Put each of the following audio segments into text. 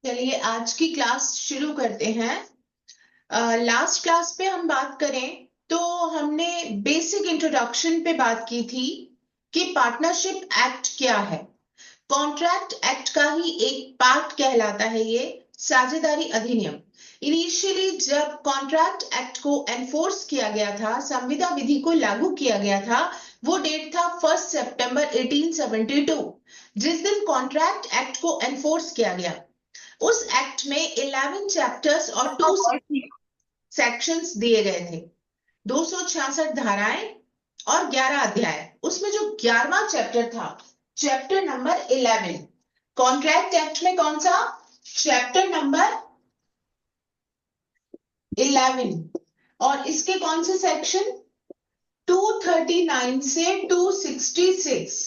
चलिए आज की क्लास शुरू करते हैं। लास्ट क्लास पे हम बात करें तो हमने बेसिक इंट्रोडक्शन पे बात की थी कि पार्टनरशिप एक्ट क्या है। कॉन्ट्रैक्ट एक्ट का ही एक पार्ट कहलाता है ये साझेदारी अधिनियम। इनिशियली जब कॉन्ट्रैक्ट एक्ट को एनफोर्स किया गया था, संविदा विधि को लागू किया गया था, वो डेट था 1 सितंबर 1872, जिस दिन कॉन्ट्रैक्ट एक्ट को एनफोर्स किया गया। उस एक्ट में 11 चैप्टर्स और 2 सेक्शंस दिए गए थे, 266 धाराएं और 11 अध्याय। उसमें जो 11वां चैप्टर था, चैप्टर नंबर 11, कॉन्ट्रैक्ट एक्ट में कौन सा चैप्टर नंबर 11, और इसके कौन से सेक्शन 239 से 266।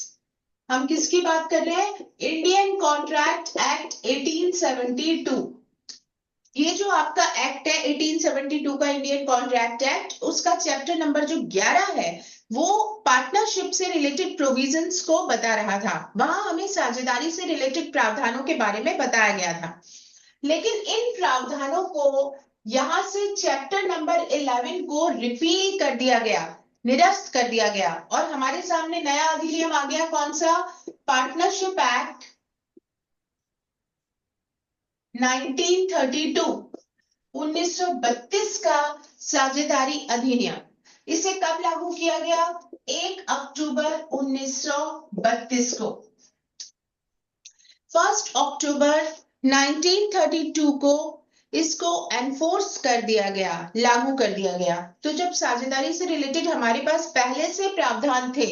हम किसकी बात कर रहे हैं? Indian contract act 1872। ये जो आपका एक्ट है 1872 का इंडियन कॉन्ट्रैक्ट एक्ट, उसका चैप्टर नंबर जो 11 है वो पार्टनरशिप से रिलेटेड प्रोविजंस को बता रहा था। वहां हमें साझेदारी से रिलेटेड प्रावधानों के बारे में बताया गया था, लेकिन इन प्रावधानों को यहां से चैप्टर नंबर 11 को रिपील कर दिया गया, निरस्त कर दिया गया, और हमारे सामने नया अधिनियम आ गया। कौन सा? पार्टनरशिप एक्ट 1932, 1932 का साझेदारी अधिनियम। इसे कब लागू किया गया? 1 अक्टूबर 1932 को। 1 अक्टूबर 1932 को इसको एनफोर्स कर दिया गया, लागू कर दिया गया। तो जब साझेदारी से रिलेटेड हमारे पास पहले से प्रावधान थे,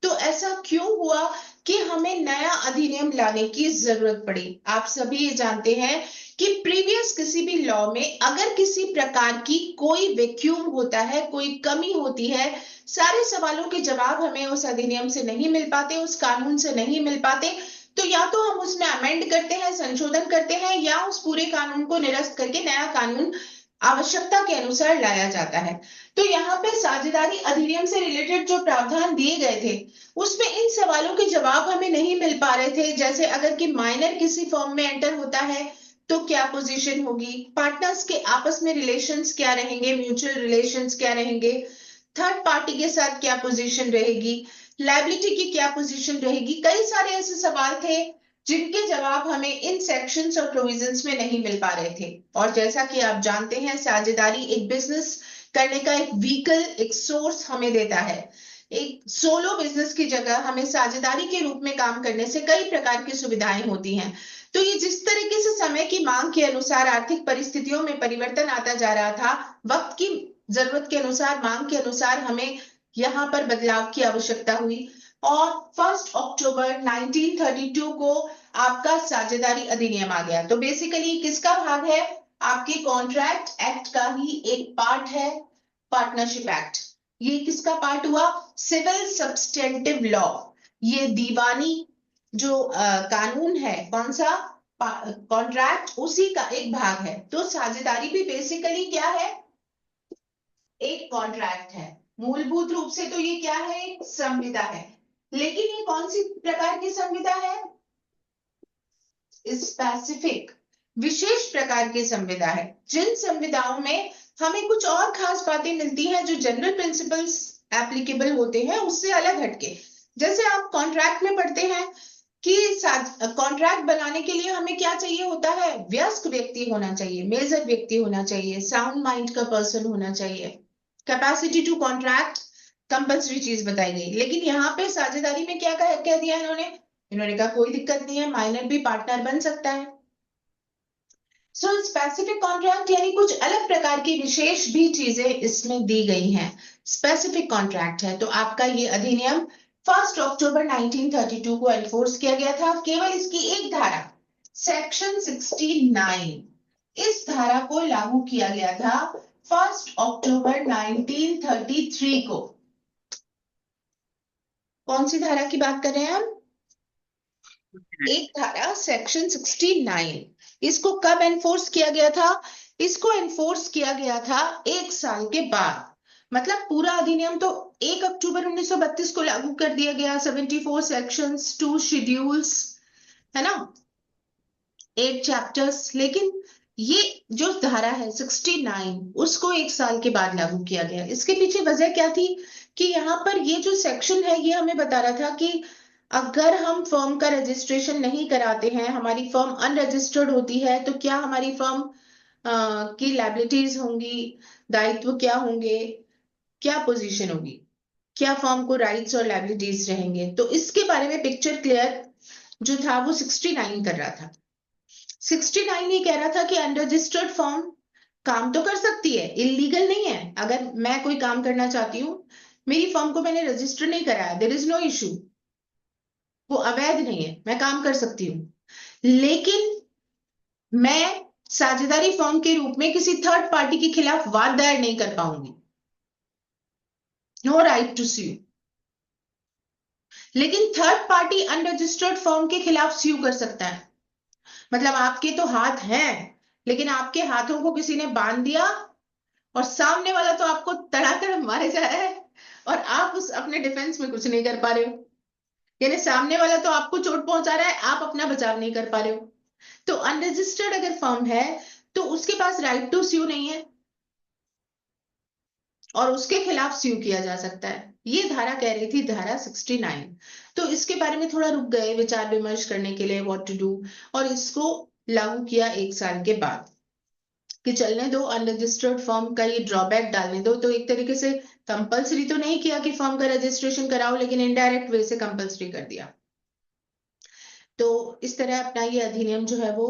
तो ऐसा क्यों हुआ कि हमें नया अधिनियम लाने की जरूरत पड़ी? आप सभी ये जानते हैं कि प्रीवियस किसी भी लॉ में अगर किसी प्रकार की कोई वैक्यूम होता है, कोई कमी होती है, सारे सवालों के जवाब हमें उस अधिनियम से नहीं मिल पाते, उस कानून से नहीं मिल पाते, तो या तो हम उसमें अमेंड करते हैं, संशोधन करते हैं, या उस पूरे कानून को निरस्त करके नया कानून आवश्यकता के अनुसार लाया जाता है। तो यहाँ पे साझेदारी अधिनियम से रिलेटेड जो प्रावधान दिए गए थे, उसमें इन सवालों के जवाब हमें नहीं मिल पा रहे थे। जैसे अगर कि माइनर किसी फर्म में एंटर होता है तो क्या पोजीशन होगी, पार्टनर्स के आपस में रिलेशंस क्या रहेंगे, म्यूचुअल रिलेशंस क्या रहेंगे, थर्ड पार्टी के साथ क्या पोजीशन रहेगी, लायबिलिटी की क्या पोजीशन रहेगी। कई सारे ऐसे सवाल थे जिनके जवाब हमें इन सेक्शंस और प्रोविजंस में नहीं मिल पा रहे थे। और जैसा कि आप जानते हैं, साझेदारी एक बिजनेस करने का एक व्हीकल, एक सोर्स हमें देता है। एक सोलो बिजनेस की जगह हमें साझेदारी के रूप में काम करने से कई प्रकार की सुविधाएं होती हैं। तो ये जिस तरीके से समय की मांग के अनुसार, आर्थिक परिस्थितियों में परिवर्तन आता जा रहा था, वक्त की जरूरत के अनुसार, मांग के अनुसार हमें यहाँ पर बदलाव की आवश्यकता हुई, और 1 अक्टूबर 1932 को आपका साझेदारी अधिनियम आ गया। तो बेसिकली किसका भाग है? आपके कॉन्ट्रैक्ट एक्ट का ही एक पार्ट है पार्टनरशिप एक्ट। ये किसका पार्ट हुआ? Civil substantive law. ये दीवानी जो कानून है, कौन सा? कॉन्ट्रैक्ट, उसी का एक भाग है। तो साझेदारी भी बेसिकली क्या है? एक कॉन्ट्रैक्ट है। मूलभूत रूप से तो ये क्या है? एक संविदा है। लेकिन ये कौन सी प्रकार की संविदा है? स्पेसिफिक, विशेष प्रकार की संविदा है। जिन संविदाओं में हमें कुछ और खास बातें मिलती हैं जो जनरल प्रिंसिपल्स एप्लीकेबल होते हैं, उससे अलग हटके। जैसे आप कॉन्ट्रैक्ट में पढ़ते हैं कि कॉन्ट्रैक्ट बनाने के लिए हमें क्या चाहिए होता है? वयस्क व्यक्ति होना चाहिए, मेजर व्यक्ति होना चाहिए, साउंड माइंड का पर्सन होना चाहिए। कैपेसिटी टू कॉन्ट्रैक्ट कंपल्सरी चीज बताई गई। लेकिन यहाँ पे साझेदारी में क्या कह दिया इन्होंने कहा कोई दिक्कत नहीं है, माइनर भी पार्टनर बन सकता है। सो स्पेसिफिक कॉन्ट्रैक्ट यानी कुछ अलग प्रकार की विशेष भी चीजें इसमें दी गई हैं, स्पेसिफिक कॉन्ट्रैक्ट है। तो आपका ये अधिनियम 1 अक्टूबर 1932 को एनफोर्स किया गया था। केवल इसकी एक धारा, सेक्शन 69, इस धारा को लागू किया गया था 1 अक्टूबर 1933 को। कौन सी धारा की बात कर रहे हैं हम? एक धारा, सेक्शन 69। इसको कब एनफोर्स किया गया था? इसको एनफोर्स किया गया था 1 साल के बाद। मतलब पूरा अधिनियम तो 1 अक्टूबर 1932 को लागू कर दिया गया, 74 सेक्शंस, 2 शेड्यूल्स, है ना। 8 चैप्टर्स, लेकिन ये जो धारा है 69 उसको 1 साल के बाद लागू किया गया। इसके पीछे वजह क्या थी कि यहाँ पर ये जो सेक्शन है ये हमें बता रहा था कि अगर हम फर्म का रजिस्ट्रेशन नहीं कराते हैं, हमारी फर्म अनरजिस्टर्ड होती है, तो क्या हमारी फर्म की लायबिलिटीज होंगी, दायित्व क्या होंगे, क्या पोजीशन होगी, क्या फर्म को राइट्स और लायबिलिटीज रहेंगे। तो इसके बारे में पिक्चर क्लियर जो था वो 69 कर रहा था। 69 ये कह रहा था कि अनरजिस्टर्ड फर्म काम तो कर सकती है, इलीगल नहीं है। अगर मैं कोई काम करना चाहती हूँ, मेरी फर्म को मैंने रजिस्टर नहीं कराया, देयर इज नो इशू, वो अवैध नहीं है, मैं काम कर सकती हूँ। लेकिन मैं साझेदारी फर्म के रूप में किसी थर्ड पार्टी के खिलाफ वाद दायर नहीं कर पाऊंगी, नो राइट टू स्यू। लेकिन थर्ड पार्टी अनरजिस्टर्ड फर्म के खिलाफ स्यू कर सकता है। मतलब आपके तो हाथ हैं, लेकिन आपके हाथों को किसी ने बांध दिया और सामने वाला तो आपको तड़ाकर मारे जा रहा है और आप उस अपने डिफेंस में कुछ नहीं कर पा रहे हो। यानी सामने वाला तो आपको चोट पहुंचा रहा है, आप अपना बचाव नहीं कर पा रहे हो। तो अनरजिस्टर्ड अगर फर्म है तो उसके पास राइट टू स्यू नहीं है और उसके खिलाफ स्यू किया जा सकता है। ये धारा कह रही थी, धारा 69। तो इसके बारे में थोड़ा रुक गए विचार विमर्श करने के लिए, व्हाट टू डू, और इसको लागू किया 1 साल के बाद कि चलने दो, अनरजिस्टर्ड फर्म का ये ड्रॉबैक डालने दो। तो एक तरीके से कंपलसरी तो नहीं किया कि फर्म का रजिस्ट्रेशन कराओ, लेकिन इनडायरेक्ट वे से कंपलसरी कर दिया। तो इस तरह अपना ये अधिनियम जो है वो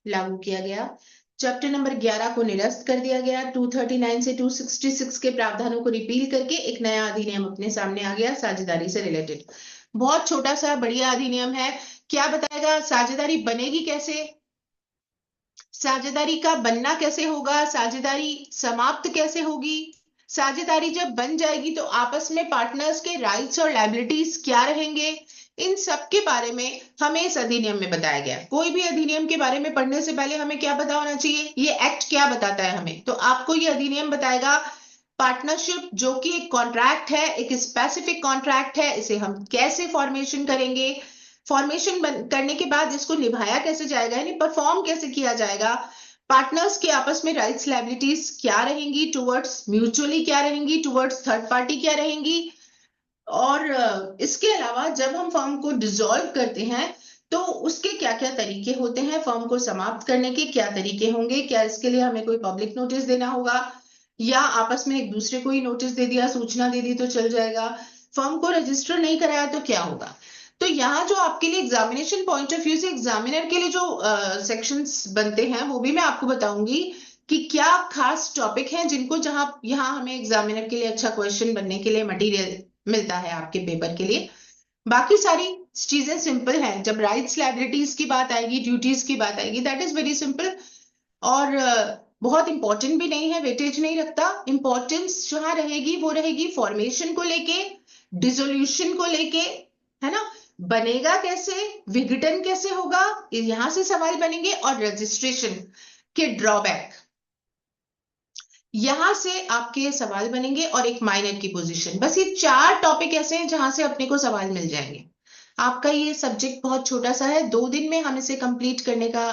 लागू किया गया। चैप्टर नंबर 11 को निरस्त कर दिया गया। 239 से 266 के प्रावधानों को रिपील करके एक नया अधिनियम अपने सामने आ गया साझेदारी से रिलेटेड। बहुत छोटा सा बढ़िया अधिनियम है। क्या बताएगा, साझेदारी बनेगी कैसे, साझेदारी का बनना कैसे होगा, साझेदारी समाप्त कैसे होगी, साझेदारी जब बन जाएगी तो आपस में पार्टनर्स के राइट्स और लायबिलिटीज क्या रहेंगे, इन सब के बारे में हमें इस अधिनियम में बताया गया। कोई भी अधिनियम के बारे में पढ़ने से पहले हमें क्या पता होना चाहिए, ये एक्ट क्या बताता है हमें। तो आपको ये अधिनियम बताएगा पार्टनरशिप जो कि एक कॉन्ट्रैक्ट है, एक स्पेसिफिक कॉन्ट्रैक्ट है, इसे हम कैसे फॉर्मेशन करेंगे, फॉर्मेशन करने के बाद इसको निभाया कैसे जाएगा, यानी परफॉर्म कैसे किया जाएगा, पार्टनर्स के आपस में राइट्स लायबिलिटीज क्या रहेंगी टुवर्ड्स म्यूचुअली, क्या रहेंगी टुवर्ड्स थर्ड पार्टी, क्या रहेंगी। और इसके अलावा जब हम फर्म को डिसॉल्व करते हैं तो उसके क्या क्या तरीके होते हैं, फर्म को समाप्त करने के क्या तरीके होंगे, क्या इसके लिए हमें कोई पब्लिक नोटिस देना होगा या आपस में एक दूसरे को ही नोटिस दे दिया, सूचना दे दी तो चल जाएगा, फर्म को रजिस्टर नहीं कराया तो क्या होगा। तो यहाँ जो आपके लिए एग्जामिनेशन पॉइंट ऑफ व्यू से एग्जामिनर के लिए जो सेक्शंस बनते हैं वो भी मैं आपको बताऊंगी कि क्या खास टॉपिक हैं जिनको जहां यहाँ हमें एग्जामिनर के लिए अच्छा क्वेश्चन बनने के लिए मटेरियल मिलता है आपके पेपर के लिए। बाकी सारी चीजें सिंपल हैं। जब राइट्स लायबिलिटीज की बात आएगी, ड्यूटीज की बात आएगी, दैट इज वेरी सिंपल और बहुत इंपॉर्टेंट भी नहीं है, वेटेज नहीं रखता। इंपॉर्टेंस जहां रहेगी वो रहेगी फॉर्मेशन को लेके, डिसोल्यूशन को लेके, है ना, बनेगा कैसे, विघटन कैसे होगा, यहां से सवाल बनेंगे, और रजिस्ट्रेशन के ड्रॉबैक, यहां से आपके सवाल बनेंगे, और एक माइनर की पोजीशन। बस ये 4 टॉपिक ऐसे हैं जहां से अपने को सवाल मिल जाएंगे। आपका ये सब्जेक्ट बहुत छोटा सा है, 2 दिन में हम इसे कंप्लीट करने का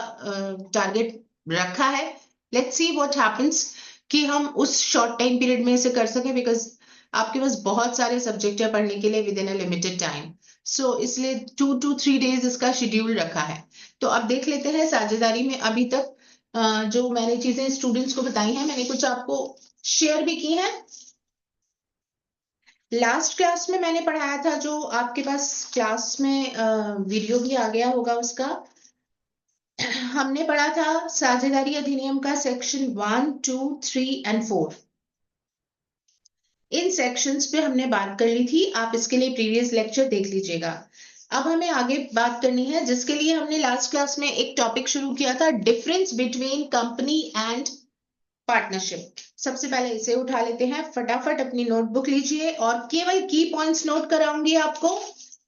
टारगेट रखा है। लेट्स सी व्हाट हैपेंस कि हम उस शॉर्ट टाइम पीरियड में इसे कर सकें, बिकॉज आपके पास बहुत सारे सब्जेक्ट है पढ़ने के लिए within a limited time. So इसलिए 2 to 3 डेज इसका शेड्यूल रखा है। तो अब देख लेते हैं साझेदारी में अभी तक जो मैंने चीजें स्टूडेंट्स को बताई हैं, मैंने कुछ आपको शेयर भी की हैं। लास्ट क्लास में मैंने पढ़ाया था, जो आपके पास क्लास में वीडियो भी आ गया होगा उसका, हमने पढ़ा था साझेदारी अधिनियम का सेक्शन 1, 2, 3 and 4। इन सेक्शंस पे हमने बात कर ली थी, आप इसके लिए प्रीवियस लेक्चर देख लीजिएगा। अब हमें आगे बात करनी है, जिसके लिए हमने लास्ट क्लास में एक टॉपिक शुरू किया था, difference between company and partnership. सबसे पहले इसे उठा लेते हैं, फटाफट अपनी नोटबुक लीजिए और केवल की पॉइंट्स नोट कराऊंगी आपको।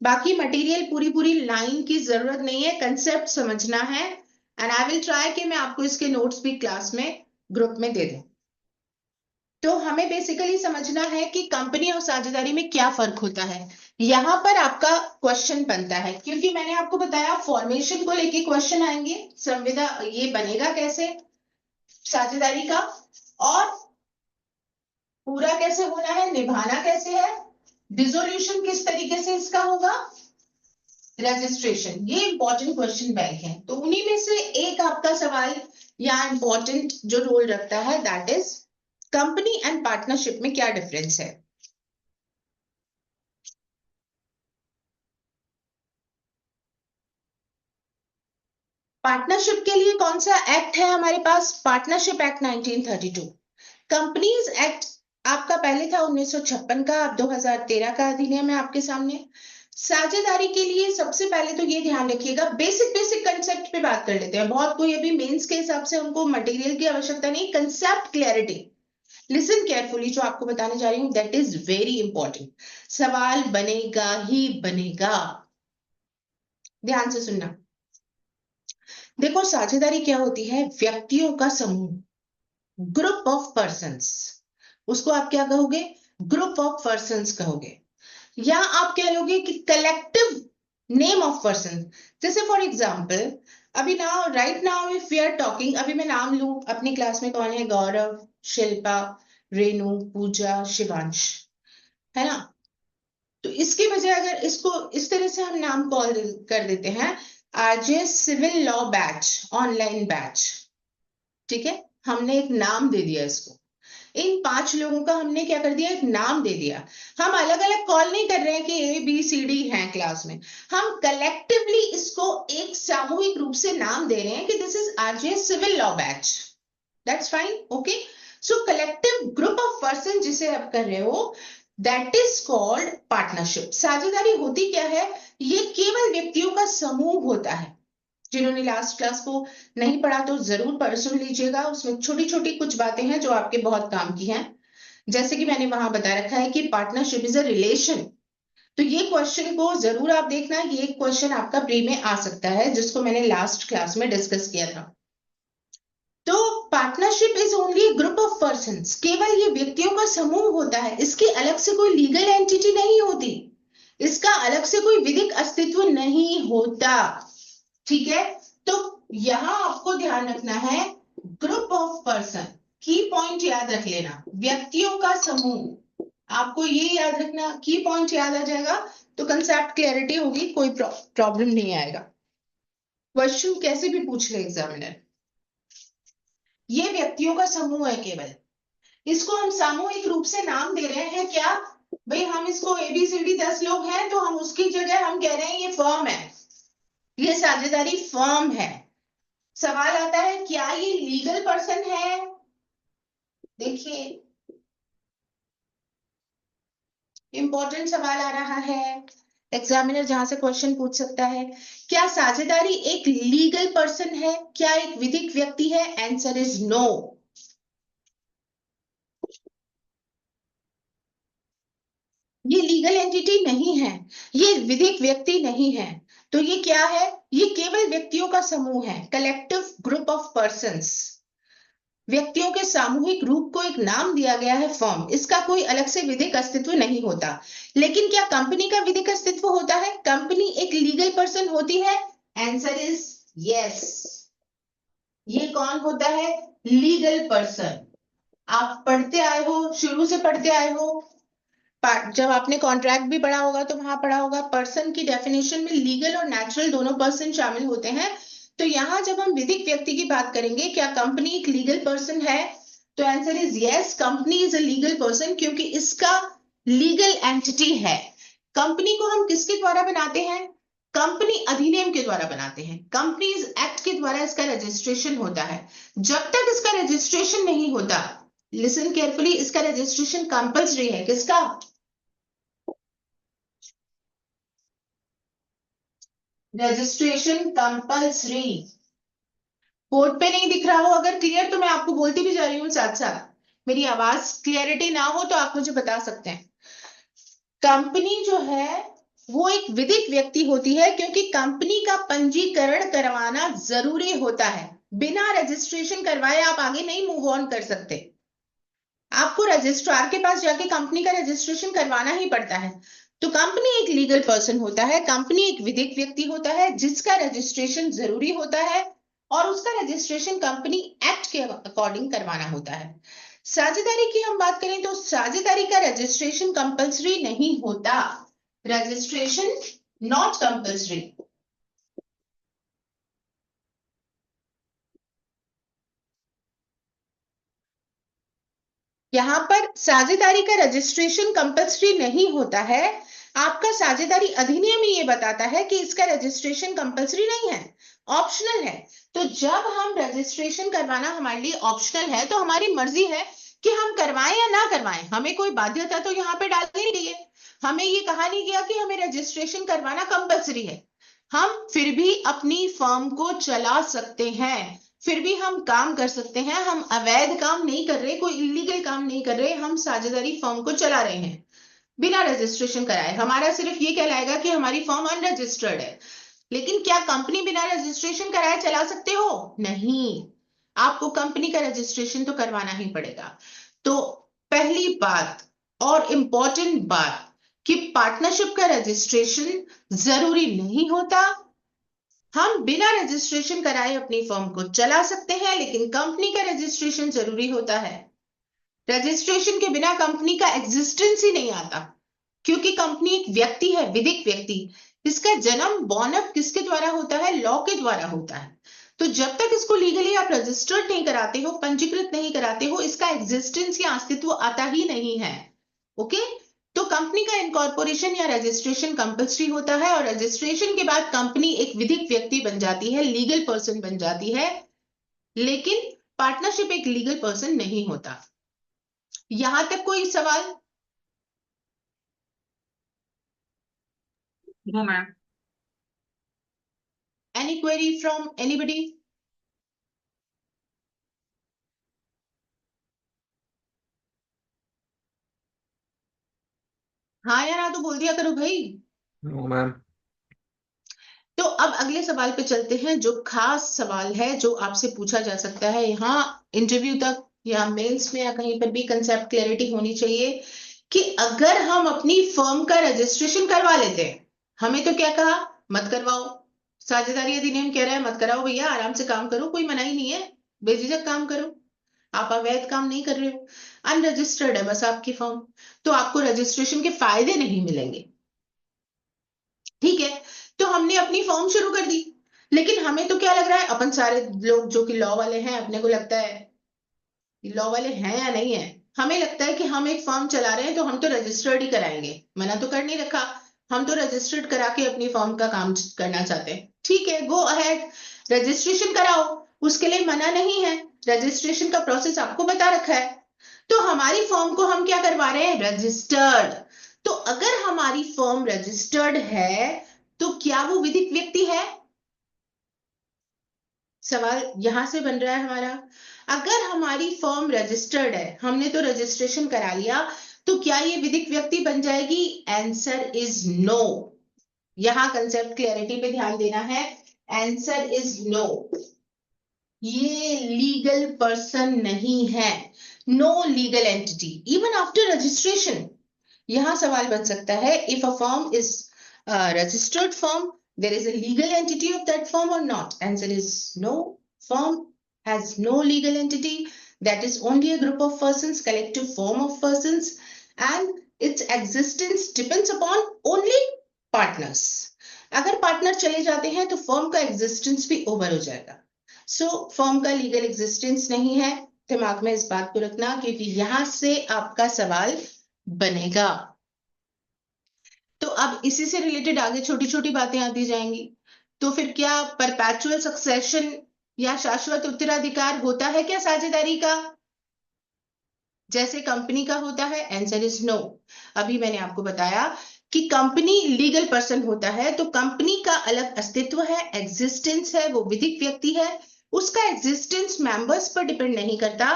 बाकी मटेरियल पूरी लाइन की जरूरत नहीं है, कंसेप्ट समझना है। एंड आई विल ट्राई कि मैं आपको इसके नोट्स भी क्लास में ग्रुप में दे दूं। तो हमें बेसिकली समझना है कि कंपनी और साझेदारी में क्या फर्क होता है। यहां पर आपका क्वेश्चन बनता है, क्योंकि मैंने आपको बताया फॉर्मेशन को लेके क्वेश्चन आएंगे, संविदा ये बनेगा कैसे साझेदारी का, और पूरा कैसे होना है, निभाना कैसे है, डिसोल्यूशन किस तरीके से इसका होगा, रजिस्ट्रेशन। ये इंपॉर्टेंट क्वेश्चन बैंक है। तो उन्हीं में से एक आपका सवाल या इंपॉर्टेंट जो रोल रखता है that is company and partnership में क्या डिफरेंस है। पार्टनरशिप के लिए कौन सा एक्ट है हमारे पास, पार्टनरशिप एक्ट 1932। कंपनीज एक्ट आपका पहले था 1956 का, अब 2013 का अधिनियम है आपके सामने। साझेदारी के लिए सबसे पहले तो ये ध्यान रखिएगा, बेसिक बेसिक कंसेप्ट पे बात कर लेते हैं। बहुत कोई अभी मेंस के हिसाब से उनको मटेरियल की आवश्यकता नहीं, कंसेप्ट क्लैरिटी। लिसन केयरफुली, जो आपको बताने जा रही हूं दैट इज वेरी इंपॉर्टेंट। सवाल बनेगा ही बनेगा, ध्यान से सुनना। देखो साझेदारी क्या होती है, व्यक्तियों का समूह, ग्रुप ऑफ पर्सन्स, उसको आप क्या कहोगे, ग्रुप ऑफ पर्सन्स कहोगे, या आप कह लोगे कि कलेक्टिव नेम ऑफ पर्सन। जैसे फॉर एग्जाम्पल अभी now right now if we are talking, अभी मैं नाम लूं अपनी क्लास में कौन है, गौरव, शिल्पा, रेनू, पूजा, शिवांश, है ना। तो इसकी वजह अगर इसको इस तरह से हम नाम कॉल कर देते हैं, RJ civil law batch, online batch, ठीक है, हमने एक नाम दे दिया इसको। इन 5 लोगों का हमने क्या कर दिया, एक नाम दे दिया। हम अलग अलग कॉल नहीं कर रहे हैं कि ए बी सी डी हैं क्लास में, हम कलेक्टिवली इसको एक सामूहिक रूप से नाम दे रहे हैं कि this is RJ civil law batch, that's fine, okay. So collective group of person जिसे आप कर रहे हो दैट इज कॉल्ड पार्टनरशिप। साझेदारी होती क्या है, ये केवल व्यक्तियों का समूह होता है। जिन्होंने लास्ट क्लास को नहीं पढ़ा तो जरूर पढ़ सुन लीजिएगा, उसमें छोटी छोटी कुछ बातें हैं जो आपके बहुत काम की हैं। जैसे कि मैंने वहां बता रखा है कि पार्टनरशिप इज अ रिलेशन, तो ये क्वेश्चन को जरूर आप देखना, ये क्वेश्चन आपका प्री में आ सकता है जिसको मैंने लास्ट क्लास में डिस्कस किया था। तो partnership is only group of persons, केवल ये व्यक्तियों का समूह होता है, इसकी अलग से कोई लीगल एंटिटी नहीं होती, इसका अलग से कोई विधिक अस्तित्व नहीं होता, ठीक है। तो यहां आपको ध्यान रखना है ग्रुप ऑफ पर्सन, की पॉइंट याद रख लेना, व्यक्तियों का समूह, आपको ये याद रखना, की पॉइंट याद आ जाएगा तो कंसेप्ट क्लैरिटी होगी, कोई प्रॉब्लम नहीं आएगा। क्वेश्चन कैसे भी पूछ ले एग्जामिनर, ये व्यक्तियों का समूह है केवल, इसको हम सामूहिक रूप से नाम दे रहे हैं क्या, भाई हम इसको एबीसीडी 10 लोग हैं तो हम उसकी जगह हम कह रहे हैं ये फर्म है, ये साझेदारी फर्म है। सवाल आता है क्या ये लीगल पर्सन है, देखिए इंपॉर्टेंट सवाल आ रहा है, एग्जामिनर जहां से क्वेश्चन पूछ सकता है, क्या साझेदारी एक लीगल पर्सन है, क्या एक विधिक व्यक्ति है, आंसर इज नो। ये लीगल एंटिटी नहीं है, ये विधिक व्यक्ति नहीं है, तो ये क्या है, ये केवल व्यक्तियों का समूह है, कलेक्टिव ग्रुप ऑफ पर्संस, व्यक्तियों के सामूहिक रूप को एक नाम दिया गया है फर्म, इसका कोई अलग से विधिक अस्तित्व नहीं होता। लेकिन क्या कंपनी का विधिक अस्तित्व होता है, कंपनी एक लीगल पर्सन होती है, आंसर इज यस, ये कौन होता है, लीगल पर्सन। आप पढ़ते आए हो, शुरू से पढ़ते आए हो, जब आपने कॉन्ट्रैक्ट भी पढ़ा होगा तो वहां पढ़ा होगा पर्सन की डेफिनेशन में लीगल और नेचुरल दोनों पर्सन शामिल होते हैं। तो यहां जब हम विधिक व्यक्ति की बात करेंगे, क्या कंपनी एक लीगल पर्सन है, तो answer is yes, company is a legal person, क्योंकि इसका लीगल एंटिटी है। कंपनी को हम किसके द्वारा बनाते हैं, कंपनी अधिनियम के द्वारा बनाते हैं, कंपनीज एक्ट के द्वारा इसका रजिस्ट्रेशन होता है। जब तक इसका रजिस्ट्रेशन नहीं होता, लिसन केयरफुली, इसका रजिस्ट्रेशन कंपल्सरी है, किसका, रजिस्ट्रेशन कंपल्सरी। बोर्ड पे नहीं दिख रहा हो अगर क्लियर तो मैं आपको बोलती भी जा रही हूँ साथ साथ, मेरी आवाज क्लियरिटी ना हो तो आप मुझे बता सकते हैं। कंपनी जो है वो एक विधिक व्यक्ति होती है, क्योंकि कंपनी का पंजीकरण करवाना जरूरी होता है, बिना रजिस्ट्रेशन करवाए आप आगे नहीं मूव ऑन कर सकते, आपको रजिस्ट्रार के पास जाके कंपनी का रजिस्ट्रेशन करवाना ही पड़ता है। तो कंपनी एक लीगल पर्सन होता है, कंपनी एक विधिक व्यक्ति होता है जिसका रजिस्ट्रेशन जरूरी होता है और उसका रजिस्ट्रेशन कंपनी एक्ट के अकॉर्डिंग करवाना होता है। साझेदारी की हम बात करें तो साझेदारी का रजिस्ट्रेशन कंपलसरी नहीं होता, रजिस्ट्रेशन नॉट कंपलसरी। यहां पर साझेदारी का रजिस्ट्रेशन कंपलसरी नहीं होता है। आपका साझेदारी अधिनियम ये बताता है कि इसका रजिस्ट्रेशन कंपलसरी नहीं है, ऑप्शनल है। तो जब हम रजिस्ट्रेशन करवाना हमारे लिए ऑप्शनल है तो हमारी मर्जी है कि हम करवाएं या ना करवाएं, हमें कोई बाध्यता तो यहाँ पे डालनी नहीं गई है। हमें ये कहा नहीं गया कि हमें रजिस्ट्रेशन करवाना कंपलसरी है। हम फिर भी अपनी फर्म को चला सकते हैं, फिर भी हम काम कर सकते हैं। हम अवैध काम नहीं कर रहे, कोई इलीगल काम नहीं कर रहे, हम साझेदारी फर्म को चला रहे हैं बिना रजिस्ट्रेशन कराए। हमारा सिर्फ ये कहलाएगा कि हमारी फर्म अनरजिस्टर्ड है। लेकिन क्या कंपनी बिना रजिस्ट्रेशन कराए चला सकते हो? नहीं, आपको कंपनी का रजिस्ट्रेशन तो करवाना ही पड़ेगा। तो पहली बात और इंपॉर्टेंट बात कि पार्टनरशिप का रजिस्ट्रेशन जरूरी नहीं होता। हम बिना रजिस्ट्रेशन कराए अपनी फर्म को चला सकते हैं, लेकिन कंपनी का रजिस्ट्रेशन जरूरी होता है। रजिस्ट्रेशन के बिना कंपनी का एग्जिस्टेंस ही नहीं आता, क्योंकि कंपनी एक व्यक्ति है, विधिक व्यक्ति। इसका जन्म बॉर्न किसके द्वारा होता है? लॉ के द्वारा होता है। तो जब तक इसको लीगली आप रजिस्टर्ड नहीं कराते हो, पंजीकृत नहीं कराते हो, इसका एग्जिस्टेंस या अस्तित्व आता ही नहीं है। ओके, तो कंपनी का इनकॉर्पोरेशन या रजिस्ट्रेशन कंपलसरी होता है और रजिस्ट्रेशन के बाद कंपनी एक विधिक व्यक्ति बन जाती है, लीगल पर्सन बन जाती है। लेकिन पार्टनरशिप एक लीगल पर्सन नहीं होता। यहां तक कोई सवाल? No ma'am. Any query from anybody? हाँ या ना तो बोल दिया करो भाई। No ma'am. तो अब अगले सवाल पे चलते हैं, जो खास सवाल है जो आपसे पूछा जा सकता है यहाँ इंटरव्यू तक या मेंस में या कहीं पर भी कंसेप्ट क्लैरिटी होनी चाहिए कि अगर हम अपनी फर्म का रजिस्ट्रेशन करवा लेते हैं, हमें तो क्या कहा? मत करवाओ। साझेदारी अधिनियम कह रहा है मत कराओ भैया, आराम से काम करो, कोई मनाही नहीं है, बेझिझक काम करो, आप अवैध काम नहीं कर रहे हो, अनरजिस्टर्ड है बस आपकी फर्म, तो आपको रजिस्ट्रेशन के फायदे नहीं मिलेंगे। ठीक है, तो हमने अपनी फर्म शुरू कर दी, लेकिन हमें तो क्या लग रहा है, अपन सारे लोग जो कि लॉ वाले हैं, अपने को लगता है, लॉ वाले हैं या नहीं है, हमें लगता है कि हम एक फर्म चला रहे हैं तो हम तो रजिस्टर्ड ही कराएंगे। मना तो कर नहीं रखा, हम तो रजिस्टर्ड करा के अपनी फर्म का काम करना चाहते हैं। ठीक है, गो अहेड, रजिस्ट्रेशन कराओ, उसके लिए मना नहीं है, रजिस्ट्रेशन का प्रोसेस आपको बता रखा है। तो हमारी फर्म को हम क्या करवा रहे हैं? रजिस्टर्ड। तो अगर हमारी फर्म रजिस्टर्ड है तो क्या वो विधिक व्यक्ति है? सवाल यहां से बन रहा है हमारा। अगर हमारी फर्म रजिस्टर्ड है, हमने तो रजिस्ट्रेशन करा लिया, तो क्या ये विधिक व्यक्ति बन जाएगी? Answer is no. यहां कंसेप्ट क्लैरिटी पे ध्यान देना है। आंसर इज नो, ये लीगल पर्सन नहीं है, no legal entity even after registration. यहां सवाल बन सकता है, if a firm is registered firm, there is a legal entity of that firm or not? Answer is no. Firm has no legal entity. That is only a group of persons, collective form of persons, and its existence depends upon only partners. अगर partner चले जाते हैं तो firm का existence भी over हो जाएगा। सो firm का लीगल एग्जिस्टेंस नहीं है, दिमाग में इस बात को रखना, क्योंकि यहां से आपका सवाल बनेगा। तो अब इसी से रिलेटेड आगे छोटी छोटी बातें आती जाएंगी। तो फिर क्या परपैचुअल सक्सेशन या शाश्वत उत्तराधिकार होता है क्या साझेदारी का, जैसे कंपनी का होता है? Answer is no. अभी मैंने आपको बताया कि कंपनी लीगल पर्सन होता है, तो कंपनी का अलग अस्तित्व है, एग्जिस्टेंस है, वो विधिक व्यक्ति है, उसका एग्जिस्टेंस मेंबर्स पर डिपेंड नहीं करता।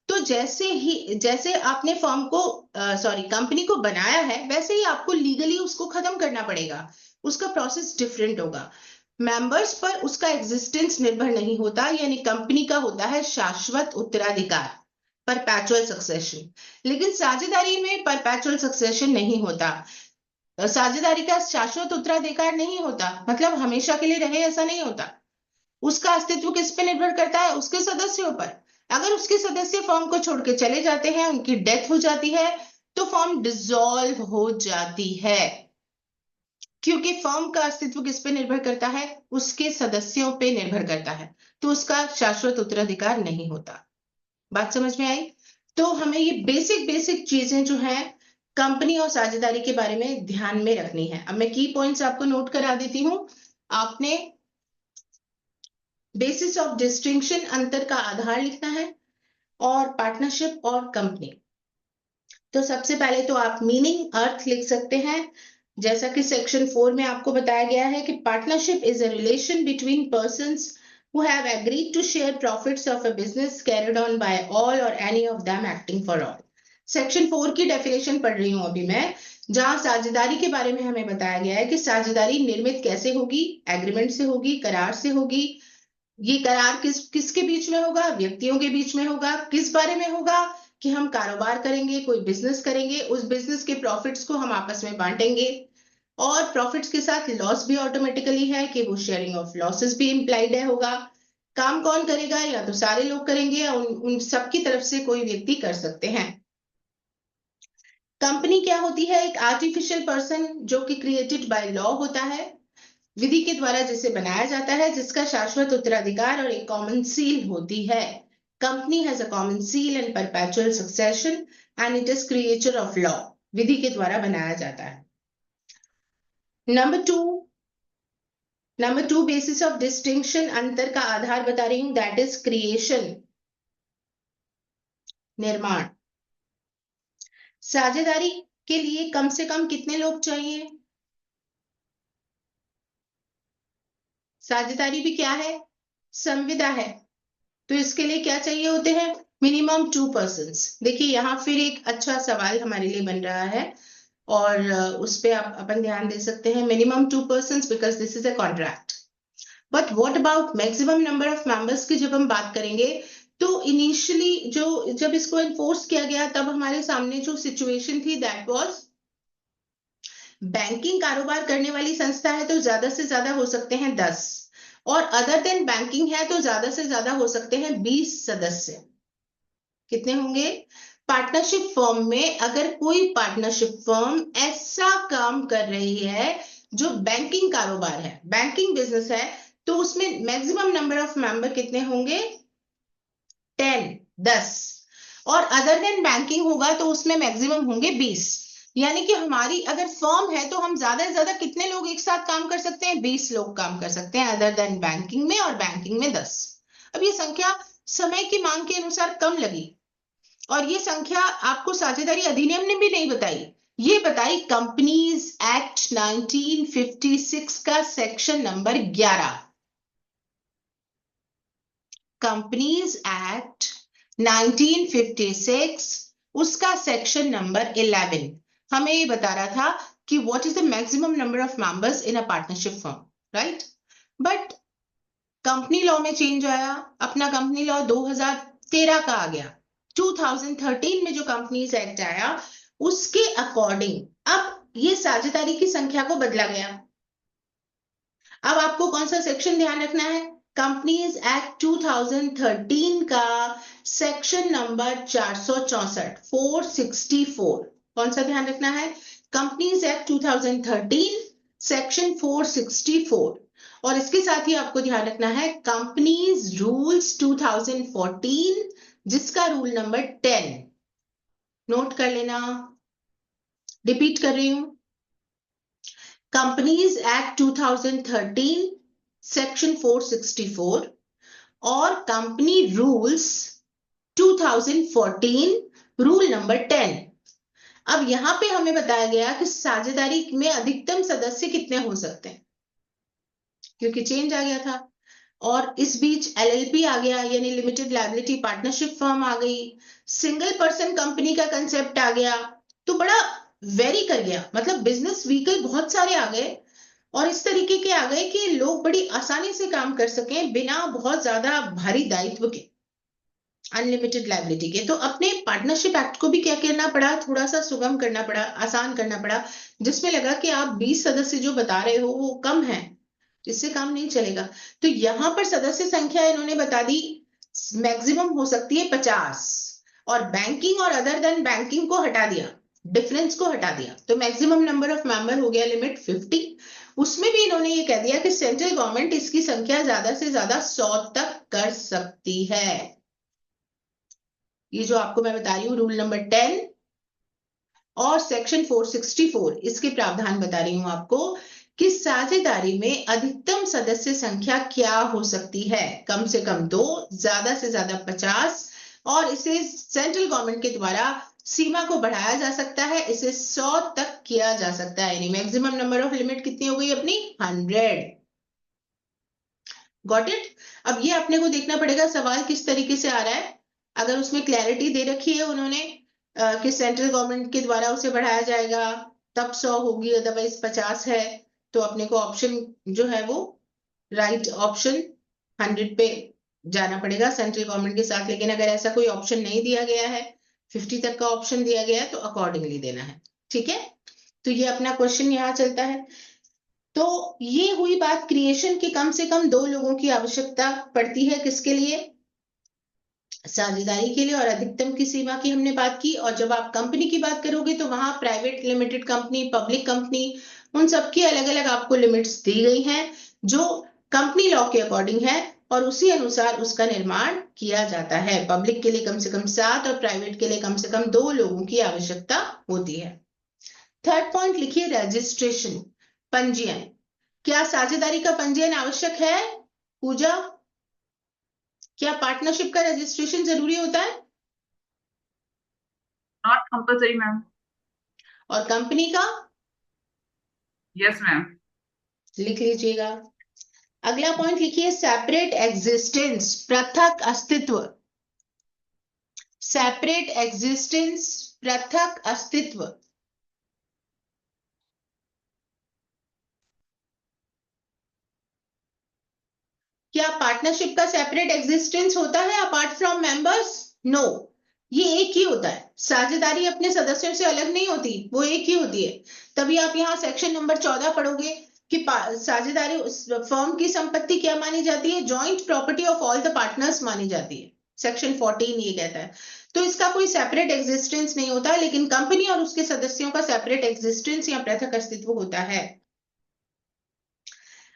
तो जैसे आपने फर्म को कंपनी को बनाया है, वैसे ही आपको लीगली उसको खत्म करना पड़ेगा, उसका प्रोसेस डिफरेंट होगा। मेंबर्स पर उसका एग्जिस्टेंस निर्भर नहीं होता, यानी कंपनी का होता है शाश्वत उत्तराधिकार, परपैचुअल सक्सेशन। लेकिन साझेदारी में परपैचुअल सक्सेशन नहीं होता। साझेदारी का शाश्वत उत्तराधिकार नहीं होता, मतलब हमेशा के लिए रहे ऐसा नहीं होता। उसका अस्तित्व किस पे निर्भर करता है? उसके सदस्यों पर। अगर उसके सदस्य फर्म को छोड़ के चले जाते हैं, उनकी डेथ हो जाती है, तो फर्म डिसॉल्व हो जाती है, क्योंकि फर्म का अस्तित्व किस पे निर्भर करता है? उसके सदस्यों पे निर्भर करता है, तो उसका शाश्वत उत्तराधिकार नहीं होता। बात समझ में आई? तो हमें ये बेसिक बेसिक चीजें जो है कंपनी और साझेदारी के बारे में ध्यान में रखनी है। अब मैं की पॉइंट्स आपको नोट करा देती हूं। आपने बेसिस ऑफ डिस्टिंक्शन, अंतर का आधार लिखना है, और पार्टनरशिप और कंपनी। तो सबसे पहले तो आप मीनिंग, अर्थ लिख सकते हैं, जैसा कि सेक्शन 4 में आपको बताया गया है कि partnership is a relation between persons who have agreed to share profits of a business carried on by all or any of them acting for all। Section 4 की डेफिनेशन पढ़ रही हूं अभी मैं, जहां साझेदारी के बारे में हमें बताया गया है कि साझेदारी निर्मित कैसे होगी? एग्रीमेंट से होगी, करार से होगी। ये करार किसके बीच में होगा? व्यक्तियों के बीच में होगा। किस बारे में होगा? कि हम कारोबार करेंगे, कोई बिजनेस करेंगे, उस बिजनेस के प्रॉफिट्स को हम आपस में बांटेंगे, और प्रॉफिट्स के साथ लॉस भी ऑटोमेटिकली है कि वो शेयरिंग ऑफ लॉसेस भी इंप्लाइड है होगा। काम कौन करेगा? या तो सारे लोग करेंगे, या उन सबकी तरफ से कोई व्यक्ति कर सकते हैं। कंपनी क्या होती है? एक आर्टिफिशियल पर्सन जो कि क्रिएटेड बाय लॉ होता है, विधि के द्वारा जिसे बनाया जाता है, जिसका शाश्वत उत्तराधिकार और एक कॉमन सील होती है। Company has a common seal and perpetual succession and it is creature of law, विधि के द्वारा बनाया जाता है। Number two basis of distinction, अंतर का आधार बता रही हूं, दैट इज क्रिएशन, निर्माण। साझेदारी के लिए कम से कम कितने लोग चाहिए? साझेदारी भी क्या है? संविदा है। तो इसके लिए क्या चाहिए होते हैं? Minimum 2 persons. देखिए यहाँ फिर एक अच्छा सवाल हमारे लिए बन रहा है, और उस पे आप अपन ध्यान दे सकते हैं। Minimum 2 persons because this is a contract. But what about maximum number of members की जब हम बात करेंगे, तो इनिशियली जब इसको एनफोर्स किया गया, तब हमारे सामने जो सिचुएशन थी दैट वाज, बैंकिंग कारोबार करने वाली संस्था है तो ज्यादा से ज्यादा हो सकते हैं 10, और अदर देन बैंकिंग है तो ज्यादा से ज्यादा हो सकते हैं 20 सदस्य। कितने होंगे? पार्टनरशिप फर्म में अगर कोई पार्टनरशिप फर्म ऐसा काम कर रही है जो बैंकिंग कारोबार है, बैंकिंग बिजनेस है, तो उसमें मैक्सिमम नंबर ऑफ मेंबर कितने होंगे? 10। और अदर देन बैंकिंग होगा तो उसमें मैक्सिमम होंगे 20। यानी कि हमारी अगर फर्म है तो हम ज्यादा से ज्यादा कितने लोग एक साथ काम कर सकते हैं? 20 लोग काम कर सकते हैं, अदर देन बैंकिंग में, और बैंकिंग में 10। अब ये संख्या समय की मांग के अनुसार कम लगी, और ये संख्या आपको साझेदारी अधिनियम ने भी नहीं बताई, ये बताई कंपनीज एक्ट 1956 का सेक्शन नंबर 11। कंपनीज एक्ट 1956, उसका सेक्शन नंबर 11 हमें ये बता रहा था कि what is the maximum number of members in a partnership firm, right? But company law में चेंज आया, अपना कंपनी लॉ 2013 का आ गया। 2013 में जो कंपनीज एक्ट आया, उसके अकॉर्डिंग अब ये साझेदारी की संख्या को बदला गया। अब आपको कौन सा सेक्शन ध्यान रखना है? कंपनीज एक्ट 2013 का सेक्शन नंबर 464, 464। कौन सा ध्यान रखना है? Companies act 2013 section 464। और इसके साथ ही आपको ध्यान रखना है कंपनीज रूल्स 2014, जिसका रूल नंबर 10 नोट कर लेना। रिपीट कर रही हूं, कंपनीज एक्ट 2013 सेक्शन 464 और कंपनी रूल्स 2014 रूल नंबर 10। अब यहां पे हमें बताया गया कि साझेदारी में अधिकतम सदस्य कितने हो सकते हैं, क्योंकि चेंज आ गया था। और इस बीच एलएलपी आ गया, यानी लिमिटेड लायबिलिटी पार्टनरशिप फर्म आ गई, सिंगल पर्सन कंपनी का कंसेप्ट आ गया, तो बड़ा वेरी कर गया, मतलब बिजनेस व्हीकल बहुत सारे आ गए, और इस तरीके के आ गए कि लोग बड़ी आसानी से काम कर सकें बिना बहुत ज्यादा भारी दायित्व के। अनलिमिटेड लायबिलिटी के। तो अपने पार्टनरशिप एक्ट को भी क्या करना पड़ा, थोड़ा सा सुगम करना पड़ा, आसान करना पड़ा, जिसमें लगा कि आप 20 सदस्य जो बता रहे हो वो कम है, इससे काम नहीं चलेगा। तो यहां पर सदस्य संख्या इन्होंने बता दी मैक्सिमम हो सकती है 50, और बैंकिंग और अदर देन बैंकिंग को हटा दिया, डिफरेंस को हटा दिया, तो मैक्सिमम नंबर ऑफ मेंबर हो गया लिमिट 50। उसमें भी इन्होंने ये कह दिया कि सेंट्रल गवर्नमेंट इसकी संख्या ज्यादा से ज्यादा 100 तक कर सकती है। ये जो आपको मैं बता रही हूँ रूल नंबर 10 और सेक्शन 464 इसके प्रावधान बता रही हूं आपको कि साझेदारी में अधिकतम सदस्य संख्या क्या हो सकती है, कम से कम 2, ज्यादा से ज्यादा 50, और इसे सेंट्रल गवर्नमेंट के द्वारा सीमा को बढ़ाया जा सकता है, इसे 100 तक किया जा सकता है। यानी मैक्सिमम नंबर ऑफ लिमिट कितनी हो गई अपनी 100। Got it. अब ये अपने को देखना पड़ेगा सवाल किस तरीके से आ रहा है। अगर उसमें क्लैरिटी दे रखी है उन्होंने कि सेंट्रल गवर्नमेंट के द्वारा उसे बढ़ाया जाएगा तब 100 होगी, अदरवाइज 50 है, तो अपने को ऑप्शन जो है वो राइट ऑप्शन 100 पे जाना पड़ेगा सेंट्रल गवर्नमेंट के साथ। लेकिन अगर ऐसा कोई ऑप्शन नहीं दिया गया है, 50 तक का ऑप्शन दिया गया है, तो अकॉर्डिंगली देना है। ठीक है, तो ये अपना क्वेश्चन यहाँ चलता है। तो ये हुई बात क्रिएशन की, कम से कम 2 लोगों की आवश्यकता पड़ती है, किसके लिए, साझेदारी के लिए, और अधिकतम की सीमा की हमने बात की। और जब आप कंपनी की बात करोगे तो वहां private limited company, public company, उन सबकी अलग अलग आपको लिमिट्स दी गई हैं जो कंपनी लॉ के अकॉर्डिंग है, और उसी अनुसार उसका निर्माण किया जाता है। पब्लिक के लिए कम से कम 7 और प्राइवेट के लिए कम से कम 2 लोगों की आवश्यकता होती है। थर्ड पॉइंट लिखिए, रजिस्ट्रेशन, पंजीयन। क्या साझेदारी का पंजीयन आवश्यक है पूजा? क्या पार्टनरशिप का रजिस्ट्रेशन जरूरी होता है? Not compulsory ma'am. और कंपनी का? Yes ma'am. लिख लीजिएगा। अगला पॉइंट लिखिए, सेपरेट एग्जिस्टेंस, पृथक अस्तित्व। सेपरेट एग्जिस्टेंस, पृथक अस्तित्व। क्या पार्टनरशिप का सेपरेट एग्जिस्टेंस होता है अपार्ट फ्रॉम मेंबर्स? नो, ये एक ही होता है। साझेदारी अपने सदस्यों से अलग नहीं होती, वो एक ही होती है। तभी आप यहाँ सेक्शन नंबर 14 पढ़ोगे कि साझेदारी फर्म की संपत्ति क्या मानी जाती है, joint property of all the partners मानी जाती है। सेक्शन 14 ये कहता है। तो इसका कोई सेपरेट एग्जिस्टेंस नहीं होता, लेकिन कंपनी और उसके सदस्यों का सेपरेट एग्जिस्टेंस या पृथक अस्तित्व होता है।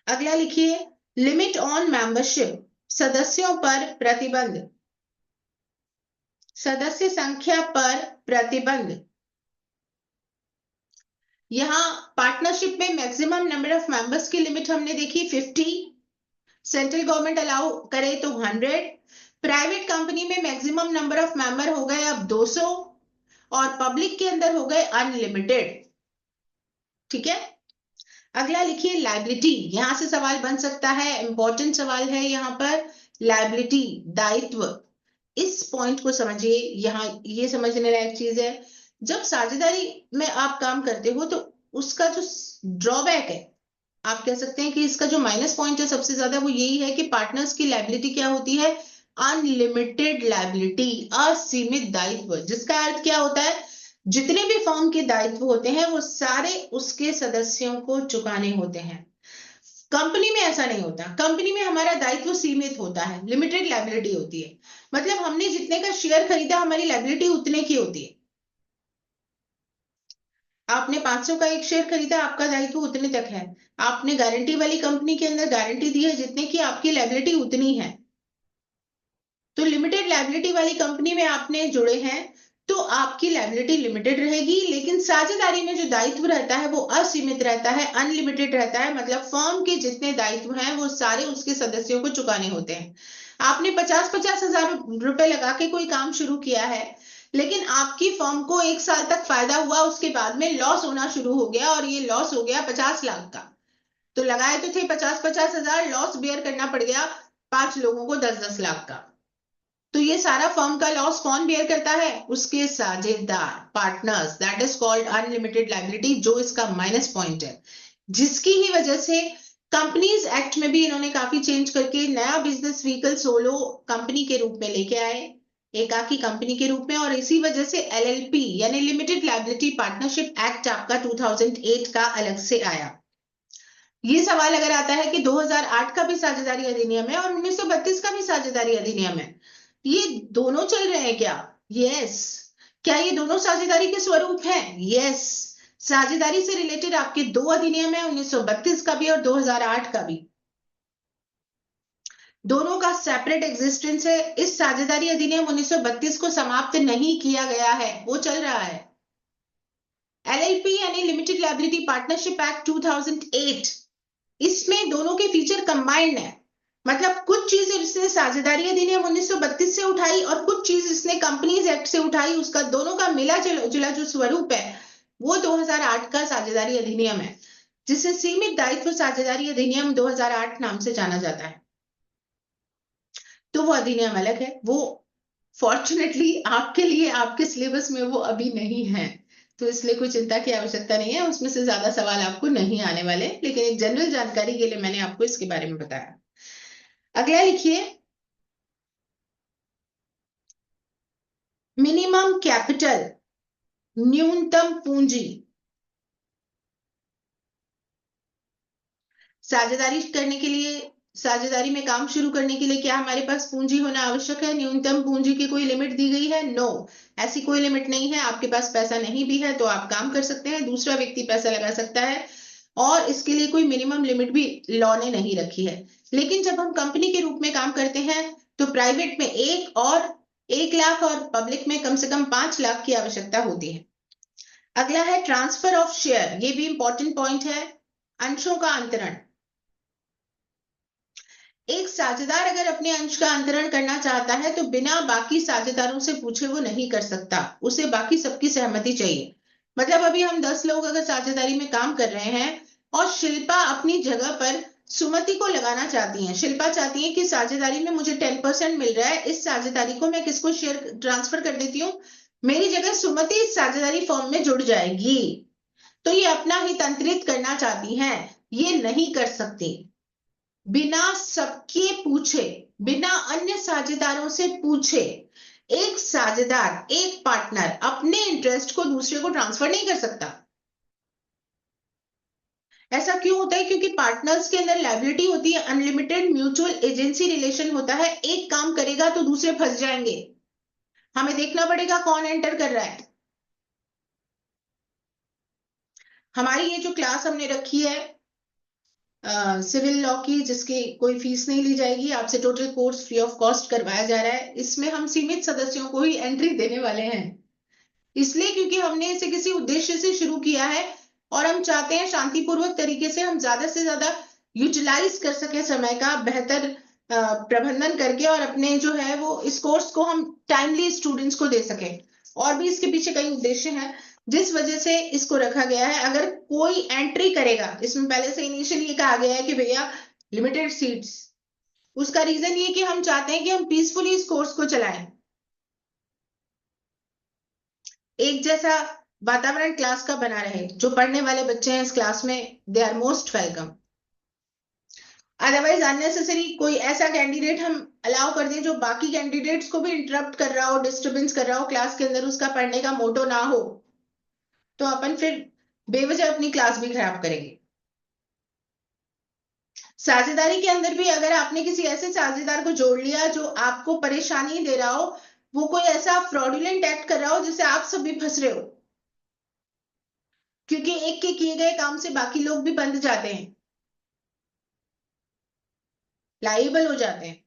अगला लिखिए, लिमिट ऑन मेंबरशिप, सदस्यों पर प्रतिबंध, सदस्य संख्या पर प्रतिबंध। यहां पार्टनरशिप में मैक्सिमम नंबर ऑफ मेंबर्स की लिमिट हमने देखी 50, सेंट्रल गवर्नमेंट अलाउ करे तो 100, प्राइवेट कंपनी में मैक्सिमम नंबर ऑफ मेंबर हो गए अब 200, और पब्लिक के अंदर हो गए अनलिमिटेड। ठीक है, अगला लिखिए, लायबिलिटी। यहां से सवाल बन सकता है, इंपॉर्टेंट सवाल है यहाँ पर, लायबिलिटी, दायित्व। इस पॉइंट को समझिए, यहाँ ये समझने लायक चीज है। जब साझेदारी में आप काम करते हो तो उसका जो ड्रॉबैक है, आप कह सकते हैं कि इसका जो माइनस पॉइंट है सबसे ज्यादा, वो यही है कि पार्टनर्स की लायबिलिटी क्या होती है, अनलिमिटेड लायबिलिटी, असीमित दायित्व। जिसका अर्थ क्या होता है, जितने भी फर्म के दायित्व होते हैं वो सारे उसके सदस्यों को चुकाने होते हैं। कंपनी में ऐसा नहीं होता, कंपनी में हमारा दायित्व सीमित होता है, लिमिटेड लायबिलिटी होती है। मतलब हमने जितने का शेयर खरीदा हमारी लायबिलिटी उतने की होती है। आपने 500 का एक शेयर खरीदा, आपका दायित्व उतने तक है। आपने गारंटी वाली कंपनी के अंदर गारंटी दी है जितने की आपकी लायबिलिटी उतनी है। तो लिमिटेड लायबिलिटी वाली कंपनी में आपने जुड़े हैं तो आपकी लायबिलिटी लिमिटेड रहेगी, लेकिन साझेदारी में जो दायित्व रहता है वो असीमित रहता है, अनलिमिटेड रहता है। मतलब फर्म के जितने दायित्व हैं वो सारे उसके सदस्यों को चुकाने होते हैं। आपने 50-50 हजार रुपए लगा के कोई काम शुरू किया है, लेकिन आपकी फर्म को 1 साल तक फायदा हुआ, उसके बाद में लॉस होना शुरू हो गया, और ये लॉस हो गया 50 लाख का। तो लगाए तो थे 50-50 हजार, लॉस बेयर करना पड़ गया 5 लोगों को 10-10 लाख का। तो ये सारा फर्म का लॉस कौन बेयर करता है, उसके साझेदार, partners. That is called unlimited liability, जो इसका माइनस पॉइंट है, जिसकी ही वजह से कंपनीज एक्ट में भी इन्होंने काफी चेंज करके नया बिजनेस व्हीकल सोलो कंपनी के रूप में लेके आए। एकाकी कंपनी के रूप में, और इसी वजह से एलएलपी यानी लिमिटेड लायबिलिटी पार्टनरशिप एक्ट आपका 2008 का अलग से आया। ये सवाल अगर आता है कि 2008 का भी साझेदारी अधिनियम है और 1932 का भी साझेदारी अधिनियम है, ये दोनों चल रहे हैं क्या? यस। क्या ये दोनों साझेदारी के स्वरूप हैं? यस। साझेदारी से रिलेटेड आपके दो अधिनियम है, 1932 का भी और 2008 का भी। दोनों का सेपरेट एग्जिस्टेंस है। इस साझेदारी अधिनियम 1932 को समाप्त नहीं किया गया है, वो चल रहा है। एलएलपी यानी लिमिटेड लायबिलिटी पार्टनरशिप एक्ट 2008, इसमें दोनों के फीचर कंबाइंड है। मतलब कुछ चीज इसने साझेदारी अधिनियम 1932 से उठाई और कुछ चीज इसने कंपनीज एक्ट से उठाई, उसका दोनों का मिला जुला जो स्वरूप है वो 2008 का साझेदारी अधिनियम है, जिसे सीमित दायित्व साझेदारी अधिनियम 2008 नाम से जाना जाता है। तो वो अधिनियम अलग है, वो फॉर्चुनेटली आपके लिए आपके सिलेबस में वो अभी नहीं है, तो इसलिए कोई चिंता की आवश्यकता नहीं है, उसमें से ज्यादा सवाल आपको नहीं आने वाले, लेकिन एक जनरल जानकारी के लिए मैंने आपको इसके बारे में बताया। अगला लिखिए, मिनिमम कैपिटल, न्यूनतम पूंजी। साझेदारी करने के लिए, साझेदारी में काम शुरू करने के लिए क्या हमारे पास पूंजी होना आवश्यक है? न्यूनतम पूंजी की कोई लिमिट दी गई है? नो, ऐसी कोई लिमिट नहीं है। आपके पास पैसा नहीं भी है तो आप काम कर सकते हैं, दूसरा व्यक्ति पैसा लगा सकता है, और इसके लिए कोई मिनिमम लिमिट भी लॉ ने नहीं रखी है। लेकिन जब हम कंपनी के रूप में काम करते हैं तो प्राइवेट में 1 लाख और पब्लिक में कम से कम 5 लाख की आवश्यकता होती है। अगला है ट्रांसफर ऑफ शेयर, ये भी इंपॉर्टेंट पॉइंट है। अंशों का अंतरण। एक साझेदार अगर अपने अंश का अंतरण करना चाहता है तो बिना बाकी साझेदारों से पूछे वो नहीं कर सकता, उसे बाकी सबकी सहमति चाहिए। मतलब अभी हम 10 लोग अगर साझेदारी में काम कर रहे हैं और शिल्पा अपनी जगह पर सुमति को लगाना चाहती है, शिल्पा चाहती है कि साझेदारी में मुझे 10% मिल रहा है, इस साझेदारी को मैं किसको शेयर ट्रांसफर कर देती हूँ, मेरी जगह सुमति इस साझेदारी फॉर्म में जुड़ जाएगी। तो ये अपना हित अंतरित करना चाहती हैं, ये नहीं कर सकती। बिना सबके पूछे, बिना अन्य साझेदारों से पूछे एक साझेदार, एक पार्टनर अपने इंटरेस्ट को दूसरे को ट्रांसफर नहीं कर सकता। ऐसा क्यों होता है? क्योंकि पार्टनर्स के अंदर लायबिलिटी होती है, अनलिमिटेड म्यूचुअल एजेंसी रिलेशन होता है। एक काम करेगा तो दूसरे फंस जाएंगे, हमें देखना पड़ेगा कौन एंटर कर रहा है। हमारी ये जो क्लास हमने रखी है सिविल लॉ की, जिसकी कोई फीस नहीं ली जाएगी, आपसे total course free of cost करवाया जा रहा है, इसमें हम सीमित सदस्यों को ही एंट्री देने वाले हैं। इसलिए क्योंकि हमने इसे किसी उद्देश्य से शुरू किया है और हम चाहते हैं शांतिपूर्वक तरीके से हम ज्यादा से ज्यादा यूटिलाइज कर सके समय का, बेहतर प्रबंधन करके, और अपने जो है वो इस कोर्स को हम टाइमली स्टूडेंट्स को दे सके। और भी इसके पीछे कई उद्देश्य हैं जिस वजह से इसको रखा गया है। अगर कोई एंट्री करेगा, इसमें पहले से इनिशियली ये कहा गया है कि भैया लिमिटेड सीट्स, उसका रीजन ये कि हम चाहते हैं कि हम पीसफुली इस कोर्स को चलाएं, एक जैसा वातावरण क्लास का बना रहे। जो पढ़ने वाले बच्चे हैं इस क्लास में, they are most welcome. Otherwise unnecessary कोई ऐसा कैंडिडेट हम अलाउ कर दें जो बाकी कैंडिडेट्स को भी इंटरप्ट कर रहा हो, डिस्टर्बेंस कर रहा हो क्लास के अंदर, उसका पढ़ने का मोटो ना हो, तो अपन फिर बेवजह अपनी क्लास भी खराब करेंगे। साझेदारी के अंदर भी अगर आपने किसी ऐसे साझेदार को जोड़ लिया जो आपको परेशानी दे रहा हो, वो कोई ऐसा फ्रॉडुलेंट एक्ट कर रहा हो जिससे आप सब भी फंस रहे हो, क्योंकि एक के किए गए काम से बाकी लोग भी बंध जाते हैं, लाइबल हो जाते हैं,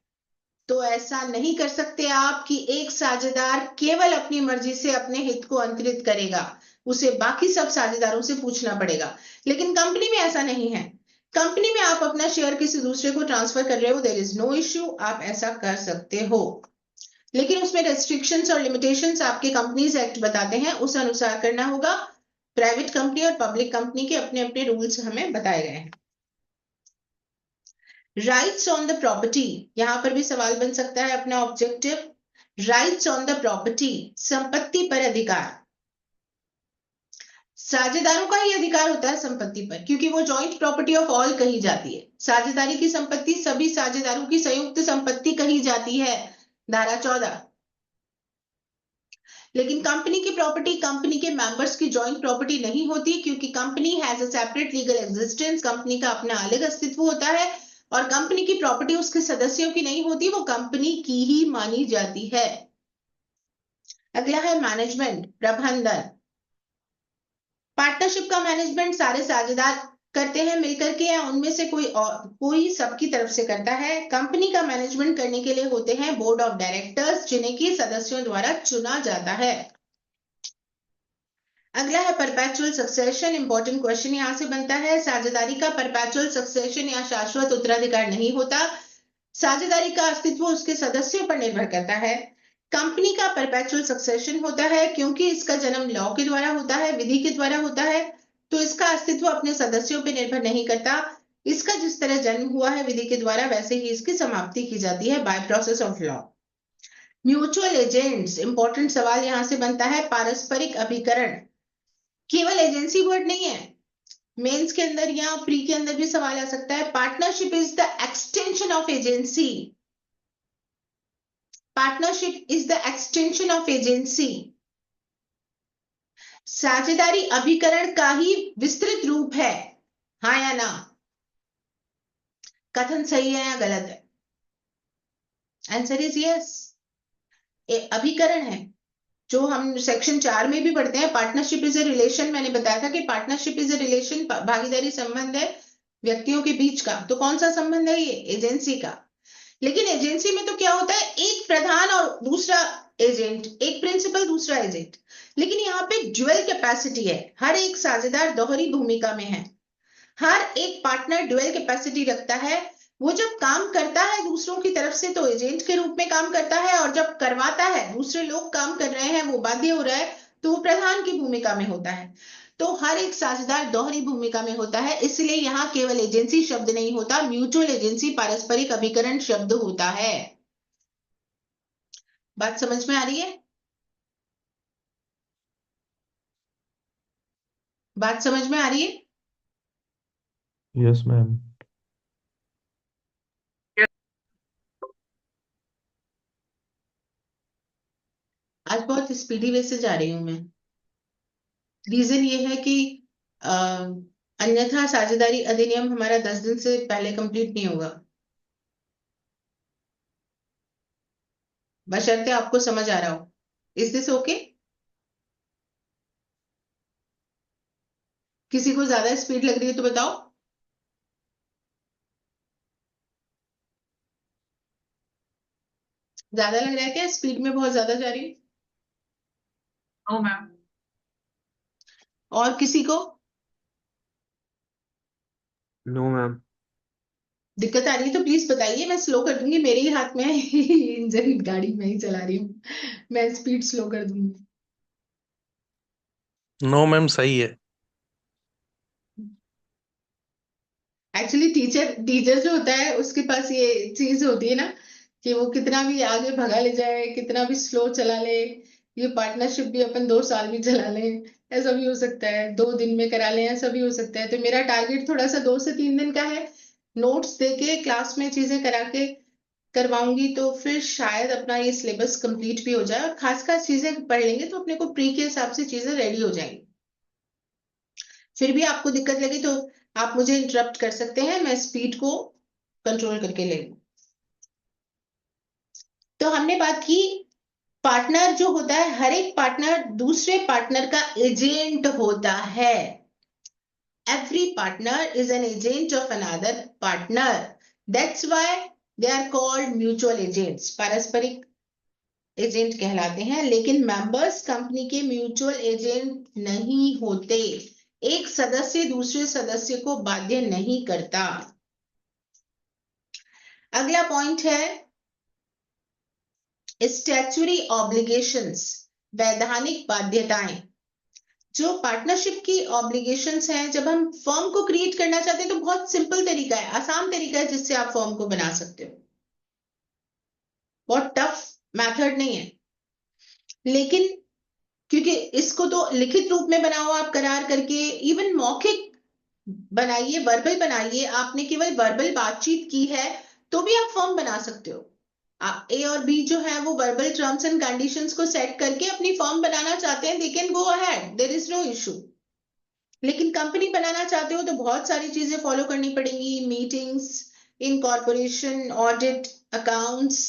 तो ऐसा नहीं कर सकते आप कि एक साझेदार केवल अपनी मर्जी से अपने हित को अंतरित करेगा, उसे बाकी सब साझेदारों से पूछना पड़ेगा। लेकिन कंपनी में ऐसा नहीं है। कंपनी में आप अपना शेयर किसी दूसरे को ट्रांसफर कर रहे हो, देयर इज नो इश्यू, आप ऐसा कर सकते हो, लेकिन उसमें रेस्ट्रिक्शंस और लिमिटेशंस आपके कंपनीज एक्ट बताते हैं, उस अनुसार करना होगा। प्राइवेट कंपनी और पब्लिक कंपनी के अपने अपने रूल्स हमें बताए गए हैं। राइट्स ऑन द प्रॉपर्टी, यहां पर भी सवाल बन सकता है अपना objective. Rights on the property, संपत्ति पर अधिकार। साझेदारों का ही अधिकार होता है संपत्ति पर, क्योंकि वो जॉइंट प्रॉपर्टी ऑफ ऑल कही जाती है। साझेदारी की संपत्ति सभी साझेदारों की संयुक्त संपत्ति कही जाती है, धारा 14। लेकिन कंपनी की प्रॉपर्टी कंपनी के मेंबर्स की जॉइंट प्रॉपर्टी नहीं होती, क्योंकि company has a separate legal existence, company का अपना अलग अस्तित्व होता है और कंपनी की प्रॉपर्टी उसके सदस्यों की नहीं होती, वो कंपनी की ही मानी जाती है। अगला है मैनेजमेंट, प्रबंधन। पार्टनरशिप का मैनेजमेंट सारे साझेदार करते हैं मिलकर के, या उनमें से कोई सबकी तरफ से करता है। कंपनी का मैनेजमेंट करने के लिए होते हैं बोर्ड ऑफ डायरेक्टर्स, जिन्हें की सदस्यों द्वारा चुना जाता है। अगला है परपेचुअल सक्सेशन। इंपॉर्टेंट क्वेश्चन यहां से बनता है। साझेदारी का परपेचुअल सक्सेशन या शाश्वत उत्तराधिकार नहीं होता। साझेदारी का अस्तित्व उसके सदस्यों पर निर्भर करता है। कंपनी का परपेचुअल सक्सेशन होता है क्योंकि इसका जन्म लॉ के द्वारा होता है, विधि के द्वारा होता है, तो इसका अस्तित्व अपने सदस्यों पर निर्भर नहीं करता। इसका जिस तरह जन्म हुआ है विधि के द्वारा, वैसे ही इसकी समाप्ति की जाती है by process of law. Mutual agents, important सवाल यहां से बनता है। पारस्परिक अभिकरण केवल एजेंसी वर्ड नहीं है, मेंस के अंदर या प्री के अंदर भी सवाल आ सकता है। Partnership is the extension of agency. Partnership is the extension of agency. साझेदारी अभिकरण का ही विस्तृत रूप है, हाँ या ना? कथन सही है या गलत है? Answer is yes. अभिकरण है जो हम सेक्शन 4 में भी पढ़ते हैं। पार्टनरशिप इज ए रिलेशन, मैंने बताया था कि पार्टनरशिप इज ए रिलेशन, भागीदारी संबंध है व्यक्तियों के बीच का। तो कौन सा संबंध है ये? एजेंसी का। लेकिन एजेंसी में तो क्या होता है, एक प्रधान और दूसरा एजेंट, एक प्रिंसिपल दूसरा एजेंट। लेकिन यहाँ पे ड्यूअल कैपेसिटी है, हर एक साझेदार दोहरी भूमिका में है। हर एक पार्टनर ड्यूअल कैपेसिटी रखता है। वो जब काम करता है दूसरों की तरफ से तो एजेंट के रूप में काम करता है, और जब करवाता है, दूसरे लोग काम कर रहे हैं, वो बाध्य हो रहा है, तो वो प्रधान की भूमिका में होता है। तो हर एक साझेदार दोहरी भूमिका में होता है, इसलिए यहाँ केवल एजेंसी शब्द नहीं होता, म्यूचुअल एजेंसी, पारस्परिक अभिकरण शब्द होता है। बात समझ में आ रही है? बात समझ में आ रही है? Yes ma'am. आज बहुत स्पीडी वे से जा रही हूं मैं। रीजन ये है कि अन्यथा साझेदारी अधिनियम हमारा 10 दिन से पहले कंप्लीट नहीं होगा, बशर्ते आपको समझ आ रहा हो। Is this okay? किसी को ज्यादा स्पीड लग रही है तो बताओ। ज्यादा लग रहा है क्या? स्पीड में बहुत ज्यादा जा रही हूँ? No ma'am. और किसी को नो मैम। दिक्कत आ रही है तो प्लीज बताइए, मैं स्लो कर दूंगी, मेरे ही हाथ में है इंजन, गाड़ी मैं ही चला रही हूँ, मैं स्पीड स्लो कर दूंगी। नो मैम, सही है। एक्चुअली टीचर टीचर जो होता है उसके पास ये चीज होती है ना, कि वो कितना भी आगे भगा ले जाए, कितना भी स्लो चला ले। ये पार्टनरशिप भी अपन 2 साल भी चला लें, ऐसा भी हो सकता है, 2 दिन में करा लें, ऐसा भी हो सकता है। तो मेरा टारगेट थोड़ा सा 2 से 3 दिन का है। नोट्स देके क्लास में चीजें करा के करवाऊंगी, तो फिर शायद अपना ये सिलेबस कंप्लीट भी हो जाए, और खास खास चीजें पढ़ लेंगे तो अपने को प्री के हिसाब से चीजें रेडी हो जाएंगी। फिर भी आपको दिक्कत लगी तो आप मुझे इंटरप्ट कर सकते हैं, मैं स्पीड को कंट्रोल करके ले लूं। तो हमने बात की, पार्टनर जो होता है, हर एक पार्टनर दूसरे पार्टनर का एजेंट होता है। Every partner is an agent of another partner, that's why they are called mutual agents, पारस्परिक एजेंट कहलाते हैं। लेकिन मेंबर्स कंपनी के म्यूचुअल एजेंट नहीं होते। एक सदस्य दूसरे सदस्य को बाध्य नहीं करता। अगला पॉइंट है स्टैच्यूटरी ऑब्लिगेशंस, वैधानिक बाध्यताएं। जो पार्टनरशिप की ऑब्लिगेशंस हैं, जब हम फर्म को क्रिएट करना चाहते हैं तो बहुत सिंपल तरीका है, आसान तरीका है जिससे आप फर्म को बना सकते हो, बहुत टफ मेथड नहीं है। लेकिन क्योंकि इसको तो लिखित रूप में बनाओ आप करार करके, इवन मौखिक बनाइए, वर्बल बनाइए, आपने केवल वर्बल बातचीत की है तो भी आप फर्म बना सकते हो। आप ए और बी जो है वो वर्बल टर्म्स एंड कंडीशंस को सेट करके अपनी फर्म बनाना चाहते हैं, they can go ahead, there is no issue. लेकिन कंपनी बनाना चाहते हो तो बहुत सारी चीजें फॉलो करनी पड़ेंगी, meetings, incorporation, audit, accounts,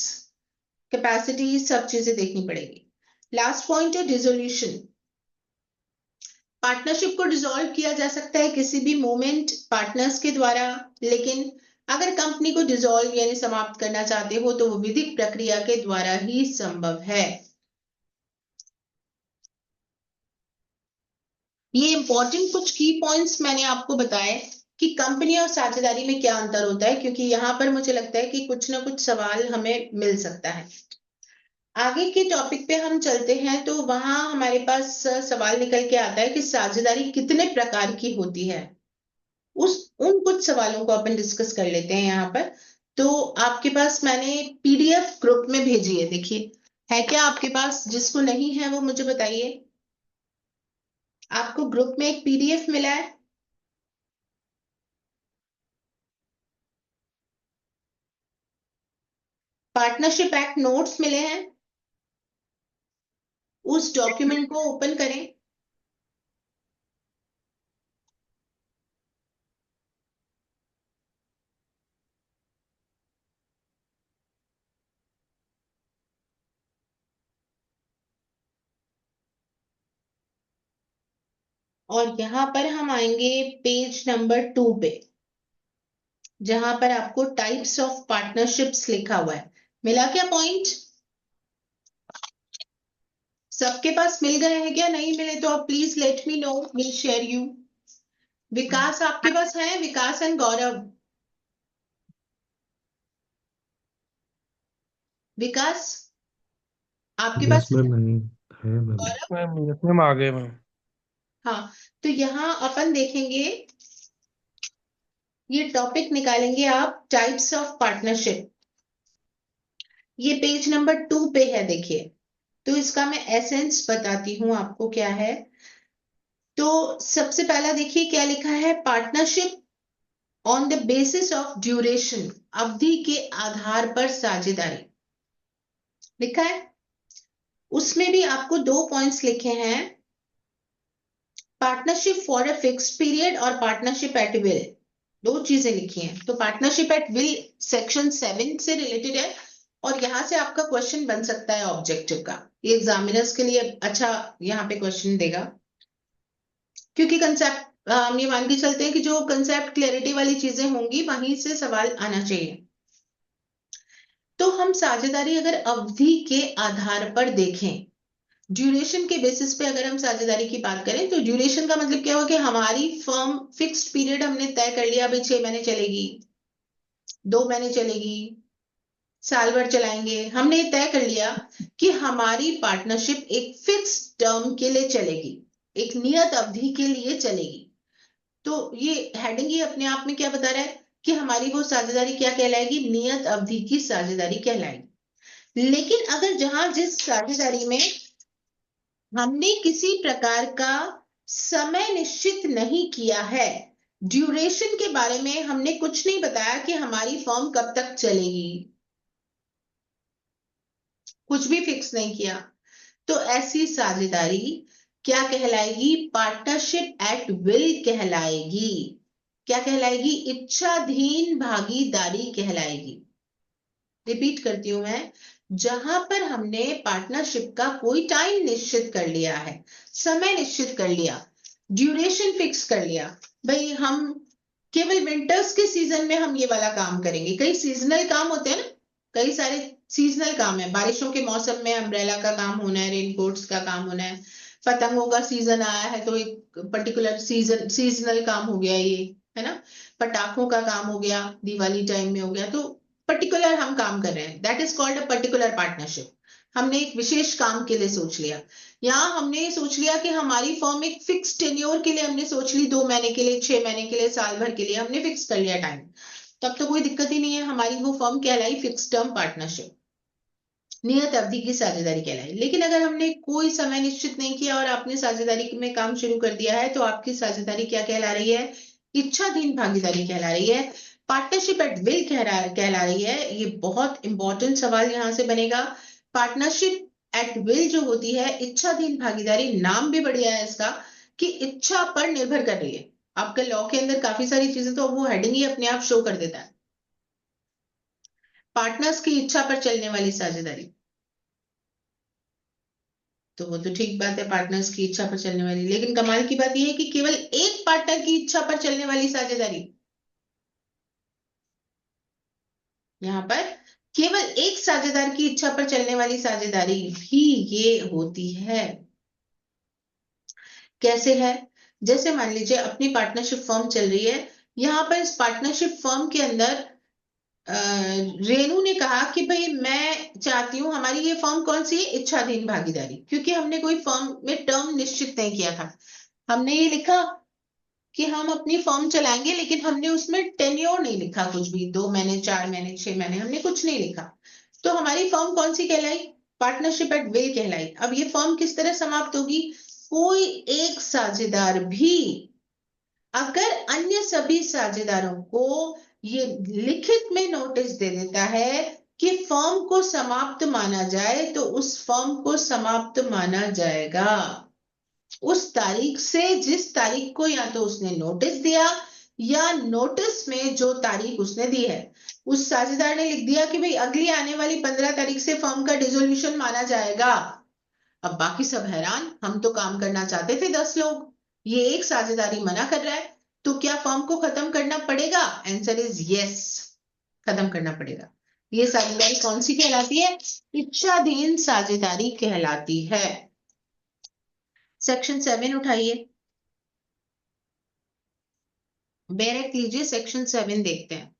capacity, सब चीजें देखनी पड़ेगी। लास्ट पॉइंट है डिसोल्यूशन। पार्टनरशिप को डिसॉल्व किया जा सकता है किसी भी मोमेंट पार्टनर्स के द्वारा, लेकिन अगर कंपनी को डिसॉल्व यानी समाप्त करना चाहते हो तो वो विधिक प्रक्रिया के द्वारा ही संभव है। ये इंपॉर्टेंट कुछ की पॉइंट्स मैंने आपको बताए कि कंपनी और साझेदारी में क्या अंतर होता है, क्योंकि यहां पर मुझे लगता है कि कुछ ना कुछ सवाल हमें मिल सकता है। आगे के टॉपिक पे हम चलते हैं तो वहां हमारे पास सवाल निकल के आता है कि साझेदारी कितने प्रकार की होती है। उन कुछ सवालों को अपन डिस्कस कर लेते हैं यहाँ पर। तो आपके पास मैंने पीडीएफ ग्रुप में भेजी है, देखिए है क्या आपके पास? जिसको नहीं है वो मुझे बताइए। आपको ग्रुप में एक पीडीएफ मिला है। पार्टनरशिप एक्ट नोट्स मिले हैं। उस डॉक्यूमेंट को ओपन करें। और यहां पर हम आएंगे पेज नंबर 2 पे, जहां पर आपको टाइप्स ऑफ पार्टनरशिप्स लिखा हुआ है। मिला क्या पॉइंट? सबके पास मिल गए हैं क्या? नहीं मिले तो आप please let me know, will share you. Vikas आपके पास है? विकास एंड गौरव। विकास आपके यस पास मैम, नहीं है मैम। गौरव? मैम यस मैम, आ गए मैम। हाँ, तो यहाँ अपन देखेंगे, ये टॉपिक निकालेंगे आप टाइप्स ऑफ पार्टनरशिप। ये पेज नंबर 2 पे है, देखिए। तो इसका मैं एसेंस बताती हूं आपको क्या है। तो सबसे पहला देखिए क्या लिखा है, partnership on the basis of duration, अवधि के आधार पर साझेदारी लिखा है। उसमें भी आपको 2 पॉइंट्स लिखे हैं, partnership for a fixed period और पार्टनरशिप एट विल। 2 चीजें लिखी हैं। तो पार्टनरशिप एट विल सेक्शन 7 से रिलेटेड है और यहां से आपका क्वेश्चन बन सकता है ऑब्जेक्टिव का। ये एग्जामिनर्स के लिए अच्छा यहाँ पे क्वेश्चन देगा, क्योंकि कंसेप्ट हम ये मान के चलते हैं कि जो कंसेप्ट क्लैरिटी वाली चीजें होंगी वहीं से सवाल आना चाहिए। तो हम साझेदारी अगर अवधि के आधार पर देखें, ड्यूरेशन के बेसिस पे अगर हम साझेदारी की बात करें, तो ड्यूरेशन का मतलब क्या हुआ कि हमारी फर्म फिक्स्ड पीरियड हमने तय कर लिया, भाई 6 महीने चलेगी, 2 महीने चलेगी, साल भर चलाएंगे। हमने ये तय कर लिया कि हमारी पार्टनरशिप एक फिक्स टर्म के लिए चलेगी, एक नियत अवधि के लिए चलेगी। तो ये हेडिंग ही अपने आप में क्या बता रहा है कि हमारी वो साझेदारी क्या कहलाएगी? नियत अवधि की साझेदारी कहलाएगी। लेकिन अगर जहां जिस साझेदारी में हमने किसी प्रकार का समय निश्चित नहीं किया है, ड्यूरेशन के बारे में हमने कुछ नहीं बताया कि हमारी फर्म कब तक चलेगी, कुछ भी फिक्स नहीं किया, तो ऐसी साझेदारी क्या कहलाएगी? पार्टनरशिप एट विल कहलाएगी। क्या कहलाएगी? इच्छाधीन भागीदारी कहलाएगी। रिपीट करती हूं मैं, जहां पर हमने पार्टनरशिप का कोई टाइम निश्चित कर लिया है, समय निश्चित कर लिया, ड्यूरेशन फिक्स कर लिया, भाई हम केवल विंटर्स के सीजन में हम ये वाला काम करेंगे। कई सीजनल काम होते हैं ना, कई सारे सीजनल काम है। बारिशों के मौसम में अम्ब्रेला का काम होना है, रेनकोट्स का काम होना है, पतंगों का सीजन आया है तो एक पर्टिकुलर सीजनल काम हो गया ये, है ना। पटाखों का काम हो गया, दिवाली टाइम में हो गया, तो पर्टिकुलर हम काम कर रहे हैं, that is called a particular partnership. हमने एक विशेष काम के लिए सोच लिया। यहाँ हमने सोच लिया कि हमारी फर्म एक फिक्स टेन्योर के लिए हमने सोच ली, 2 महीने के लिए, 6 महीने के लिए, साल भर के लिए हमने फिक्स कर लिया टाइम। तब तो कोई दिक्कत ही नहीं है, हमारी वो फर्म कहलाई फिक्स टर्म पार्टनरशिप, नियत अवधि की साझेदारी कहलाई। लेकिन अगर हमने कोई समय निश्चित नहीं किया और आपने साझेदारी में काम शुरू कर दिया है, तो आपकी साझेदारी क्या कहला रही है? इच्छाधीन भागीदारी कहला रही है। पार्टनरशिप एट विल कहला रही है। ये बहुत इंपॉर्टेंट सवाल यहां से बनेगा। पार्टनरशिप एट विल जो होती है, इच्छाधीन भागीदारी, नाम भी बढ़िया है इसका कि इच्छा पर निर्भर कर रही है। आपके लॉ के अंदर काफी सारी चीजें तो वो हेडिंग ही अपने आप शो कर देता है। पार्टनर्स की इच्छा पर चलने वाली साझेदारी, तो वो तो ठीक बात है, पार्टनर्स की इच्छा पर चलने वाली, लेकिन कमाल की बात यह है कि केवल एक पार्टनर की इच्छा पर चलने वाली साझेदारी, यहां पर केवल एक साझेदार की इच्छा पर चलने वाली साझेदारी भी ये होती है। कैसे है? जैसे मान लीजिए अपनी पार्टनरशिप फर्म चल रही है, यहां पर इस पार्टनरशिप फर्म के अंदर रेनू ने कहा कि भाई मैं चाहती हूं, हमारी ये फर्म कौन सी है, इच्छाधीन भागीदारी, क्योंकि हमने कोई फर्म में टर्म निश्चित नहीं किया था। हमने ये लिखा कि हम अपनी फर्म चलाएंगे, लेकिन हमने उसमें टेन्योर नहीं लिखा, कुछ भी 2 महीने 4 महीने 6 महीने हमने कुछ नहीं लिखा। तो हमारी फर्म कौन सी कहलाई? पार्टनरशिप एट विल कहलाई। अब ये फर्म किस तरह समाप्त होगी? कोई एक साझेदार भी अगर अन्य सभी साझेदारों को ये लिखित में नोटिस दे देता है कि फर्म को समाप्त माना जाए, तो उस फर्म को समाप्त माना जाएगा उस तारीख से जिस तारीख को या तो उसने नोटिस दिया, या नोटिस में जो तारीख उसने दी है, उस साझेदार ने लिख दिया कि भाई अगली आने वाली 15 तारीख से फर्म का डिसोल्यूशन माना जाएगा। अब बाकी सब हैरान, हम तो काम करना चाहते थे 10 लोग, ये एक साझेदारी मना कर रहा है, तो क्या फर्म को खत्म करना पड़ेगा? आंसर इज यस, खत्म करना पड़ेगा। ये साझेदारी कौन सी कहलाती है? इच्छाधीन साझेदारी कहलाती है। सेक्शन 7 उठाइए, बैरक लीजिए, सेक्शन 7 देखते हैं।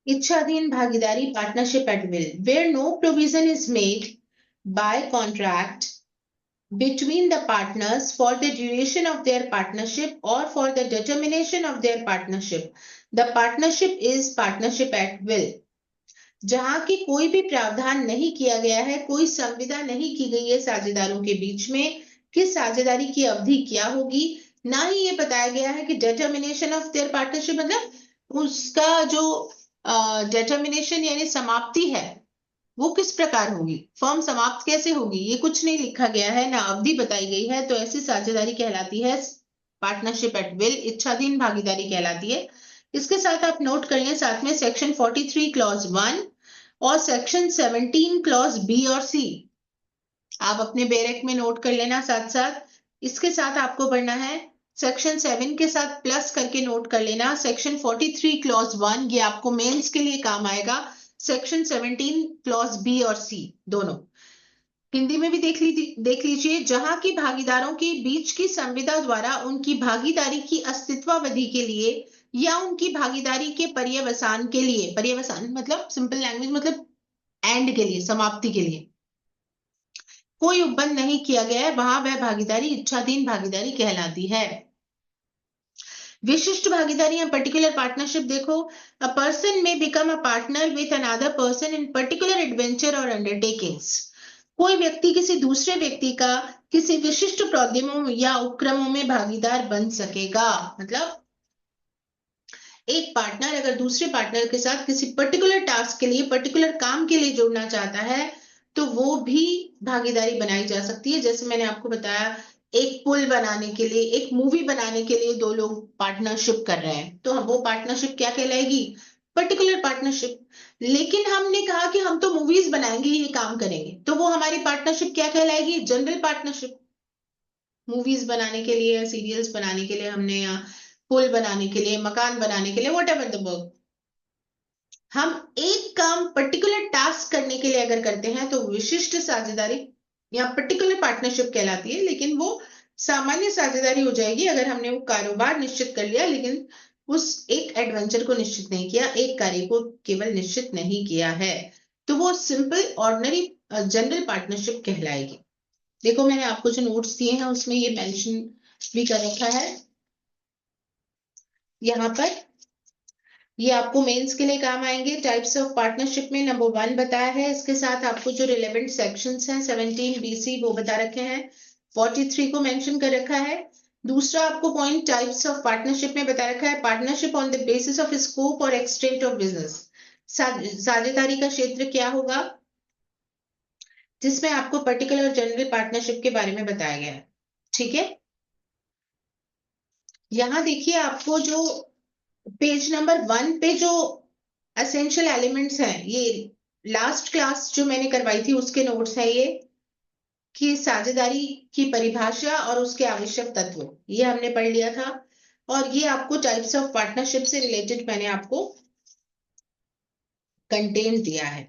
इच्छाधीन भागीदारी, partnership at will, where no provision is made by contract between the partners for the duration of their partnership or for the determination of their partnership, the partnership is partnership at will। जहां की कोई भी प्रावधान नहीं किया गया है, कोई संविदा नहीं की गई है साझेदारों के बीच में कि साझेदारी की अवधि क्या होगी, ना ही ये बताया गया है कि डिटर्मिनेशन ऑफ देयर पार्टनरशिप, मतलब उसका जो डिटर्मिनेशन यानी समाप्ति है वो किस प्रकार होगी, फर्म समाप्त कैसे होगी, ये कुछ नहीं लिखा गया है, ना अवधि बताई गई है। तो ऐसी साझेदारी कहलाती है पार्टनरशिप एट विल, इच्छाधीन भागीदारी कहलाती है। इसके साथ आप नोट कर लें, साथ में सेक्शन 43 क्लॉज 1 और सेक्शन 17 क्लॉज बी और सी आप अपने बैरक में नोट कर लेना साथ साथ। इसके साथ आपको पढ़ना है सेक्शन 7 के साथ प्लस करके नोट कर लेना सेक्शन 43 क्लॉज 1, ये आपको मेंस के लिए काम आएगा। सेक्शन 17 क्लॉज बी और सी दोनों हिंदी में भी देख लीजिए। जहां की भागीदारों के बीच की संविदा द्वारा उनकी भागीदारी की अस्तित्वावधि के लिए या उनकी भागीदारी के पर्यवसान के लिए, पर्यवसान मतलब सिंपल लैंग्वेज मतलब एंड के लिए, समाप्ति के लिए कोई उपबंध नहीं किया गया है, वहां वह भागीदारी इच्छाधीन भागीदारी कहलाती है। विशिष्ट भागीदारी या पर्टिकुलर पार्टनरशिप देखो, अ पर्सन में become a partner with another person in particular adventure और अंडरटेकिंग्स। कोई व्यक्ति किसी दूसरे व्यक्ति का किसी विशिष्ट प्रोद्यमों या उपक्रमों में भागीदार बन सकेगा। मतलब एक पार्टनर अगर दूसरे पार्टनर के साथ किसी पर्टिकुलर टास्क के लिए, पर्टिकुलर काम के लिए जुड़ना चाहता है, तो वो भी भागीदारी बनाई जा सकती है। जैसे मैंने आपको बताया, एक पुल बनाने के लिए, एक मूवी बनाने के लिए 2 लोग पार्टनरशिप कर रहे हैं, तो वो पार्टनरशिप क्या कहलाएगी? Particular partnership. लेकिन हमने कहा कि हम तो मूवीज बनाएंगे, ये काम करेंगे, तो वो हमारी पार्टनरशिप क्या कहलाएगी? General partnership. मूवीज बनाने के लिए, सीरियल्स बनाने के लिए हमने, या पुल बनाने के लिए, मकान बनाने के लिए, वट एवर द वर्क, हम एक काम पर्टिकुलर टास्क करने के लिए अगर करते हैं तो विशिष्ट साझेदारी या पर्टिकुलर पार्टनरशिप कहलाती है। लेकिन वो सामान्य साझेदारी हो जाएगी अगर हमने वो कारोबार निश्चित कर लिया, लेकिन उस एक एडवेंचर को निश्चित नहीं किया, एक कार्य को केवल निश्चित नहीं किया है, तो वो सिंपल ऑर्डिनरी जनरल पार्टनरशिप कहलाएगी। देखो मैंने आपको जो नोट्स दिए हैं उसमें ये मेंशन भी कर रखा है। यहाँ पर ये आपको मेंस के लिए काम आएंगे। टाइप्स ऑफ पार्टनरशिप में नंबर 1 बताया है, इसके साथ आपको जो रिलेवेंट सेक्शंस हैं 17 BC वो बता रखे हैं, 43 को मेंशन कर रखा है। दूसरा आपको पॉइंट टाइप्स ऑफ पार्टनरशिप में बता रखा है, partnership on the basis of scope और एक्सटेंट ऑफ बिजनेस। साझेदारी का क्षेत्र क्या होगा, जिसमें आपको पर्टिकुलर और जनरल पार्टनरशिप के बारे में बताया गया है। ठीक है, यहां देखिए आपको जो पेज नंबर 1 पे जो एसेंशियल एलिमेंट्स हैं, ये लास्ट क्लास जो मैंने करवाई थी उसके नोट्स हैं ये, कि साझेदारी की परिभाषा और उसके आवश्यक तत्व, ये हमने पढ़ लिया था। और ये आपको टाइप्स ऑफ पार्टनरशिप से रिलेटेड मैंने आपको कंटेंट दिया है।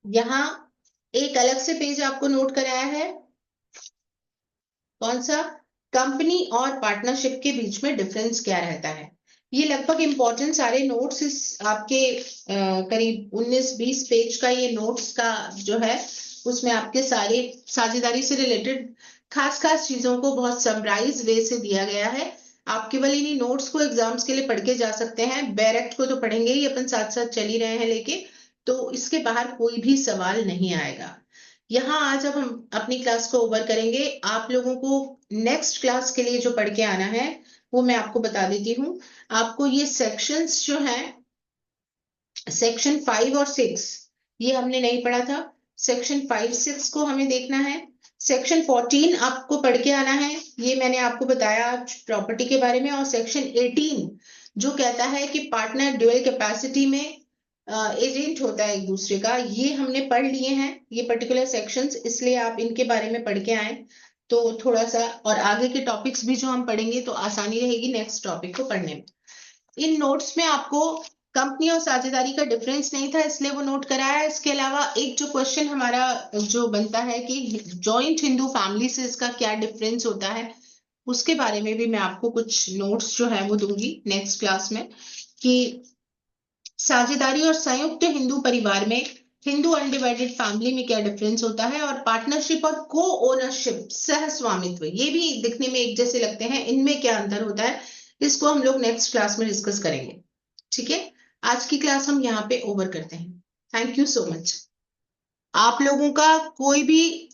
यहाँ एक अलग से पेज आपको नोट कराया है, कौन सा, कंपनी और पार्टनरशिप के बीच में डिफरेंस क्या रहता है। ये लगभग इंपॉर्टेंट सारे नोट्स इस आपके करीब 19-20 पेज का ये नोट्स का जो है, उसमें आपके सारे साझेदारी से रिलेटेड खास खास चीजों को बहुत समराइज वे से दिया गया है। आप केवल इन्हीं नोट्स को एग्जाम्स के लिए पढ़ के जा सकते हैं, डायरेक्ट को तो पढ़ेंगे ही, अपन साथ साथ चल ही रहे हैं लेके, तो इसके बाहर कोई भी सवाल नहीं आएगा। यहाँ आज अब हम अपनी क्लास को ओवर करेंगे। आप लोगों को नेक्स्ट क्लास के लिए जो पढ़ के आना है वो मैं आपको बता देती हूँ। आपको ये सेक्शंस जो हैं, सेक्शन 5 और 6 ये हमने नहीं पढ़ा था, सेक्शन 5-6 को हमें देखना है। सेक्शन 14 आपको पढ़ के आना है, ये मैंने आपको बताया प्रॉपर्टी के बारे में। और सेक्शन 18 जो कहता है कि पार्टनर ड्यूअल कैपेसिटी में एजेंट होता है एक दूसरे का, ये हमने पढ़ लिए हैं ये पर्टिकुलर सेक्शंस, इसलिए आप इनके बारे में पढ़ के आए तो थोड़ा सा, और आगे के टॉपिक्स भी जो हम पढ़ेंगे तो आसानी रहेगी नेक्स्ट टॉपिक को पढ़ने में। इन नोट्स में आपको कंपनी और साझेदारी का डिफरेंस नहीं था इसलिए वो नोट कराया है। इसके अलावा एक जो क्वेश्चन हमारा जो बनता है कि जॉइंट हिंदू फैमिली से इसका क्या डिफरेंस होता है, उसके बारे में भी मैं आपको कुछ नोट्स जो है वो दूंगी नेक्स्ट क्लास में, कि साझेदारी और संयुक्त हिंदू परिवार में, हिंदू अनडिवाइडेड फैमिली में क्या डिफरेंस होता है, और पार्टनरशिप और को ओनरशिप सह स्वामित्व, ये भी दिखने में एक जैसे लगते हैं, इनमें क्या अंतर होता है, इसको हम लोग नेक्स्ट क्लास में डिस्कस करेंगे। ठीक है, आज की क्लास हम यहाँ पे ओवर करते हैं। Thank you so much. आप लोगों का कोई भी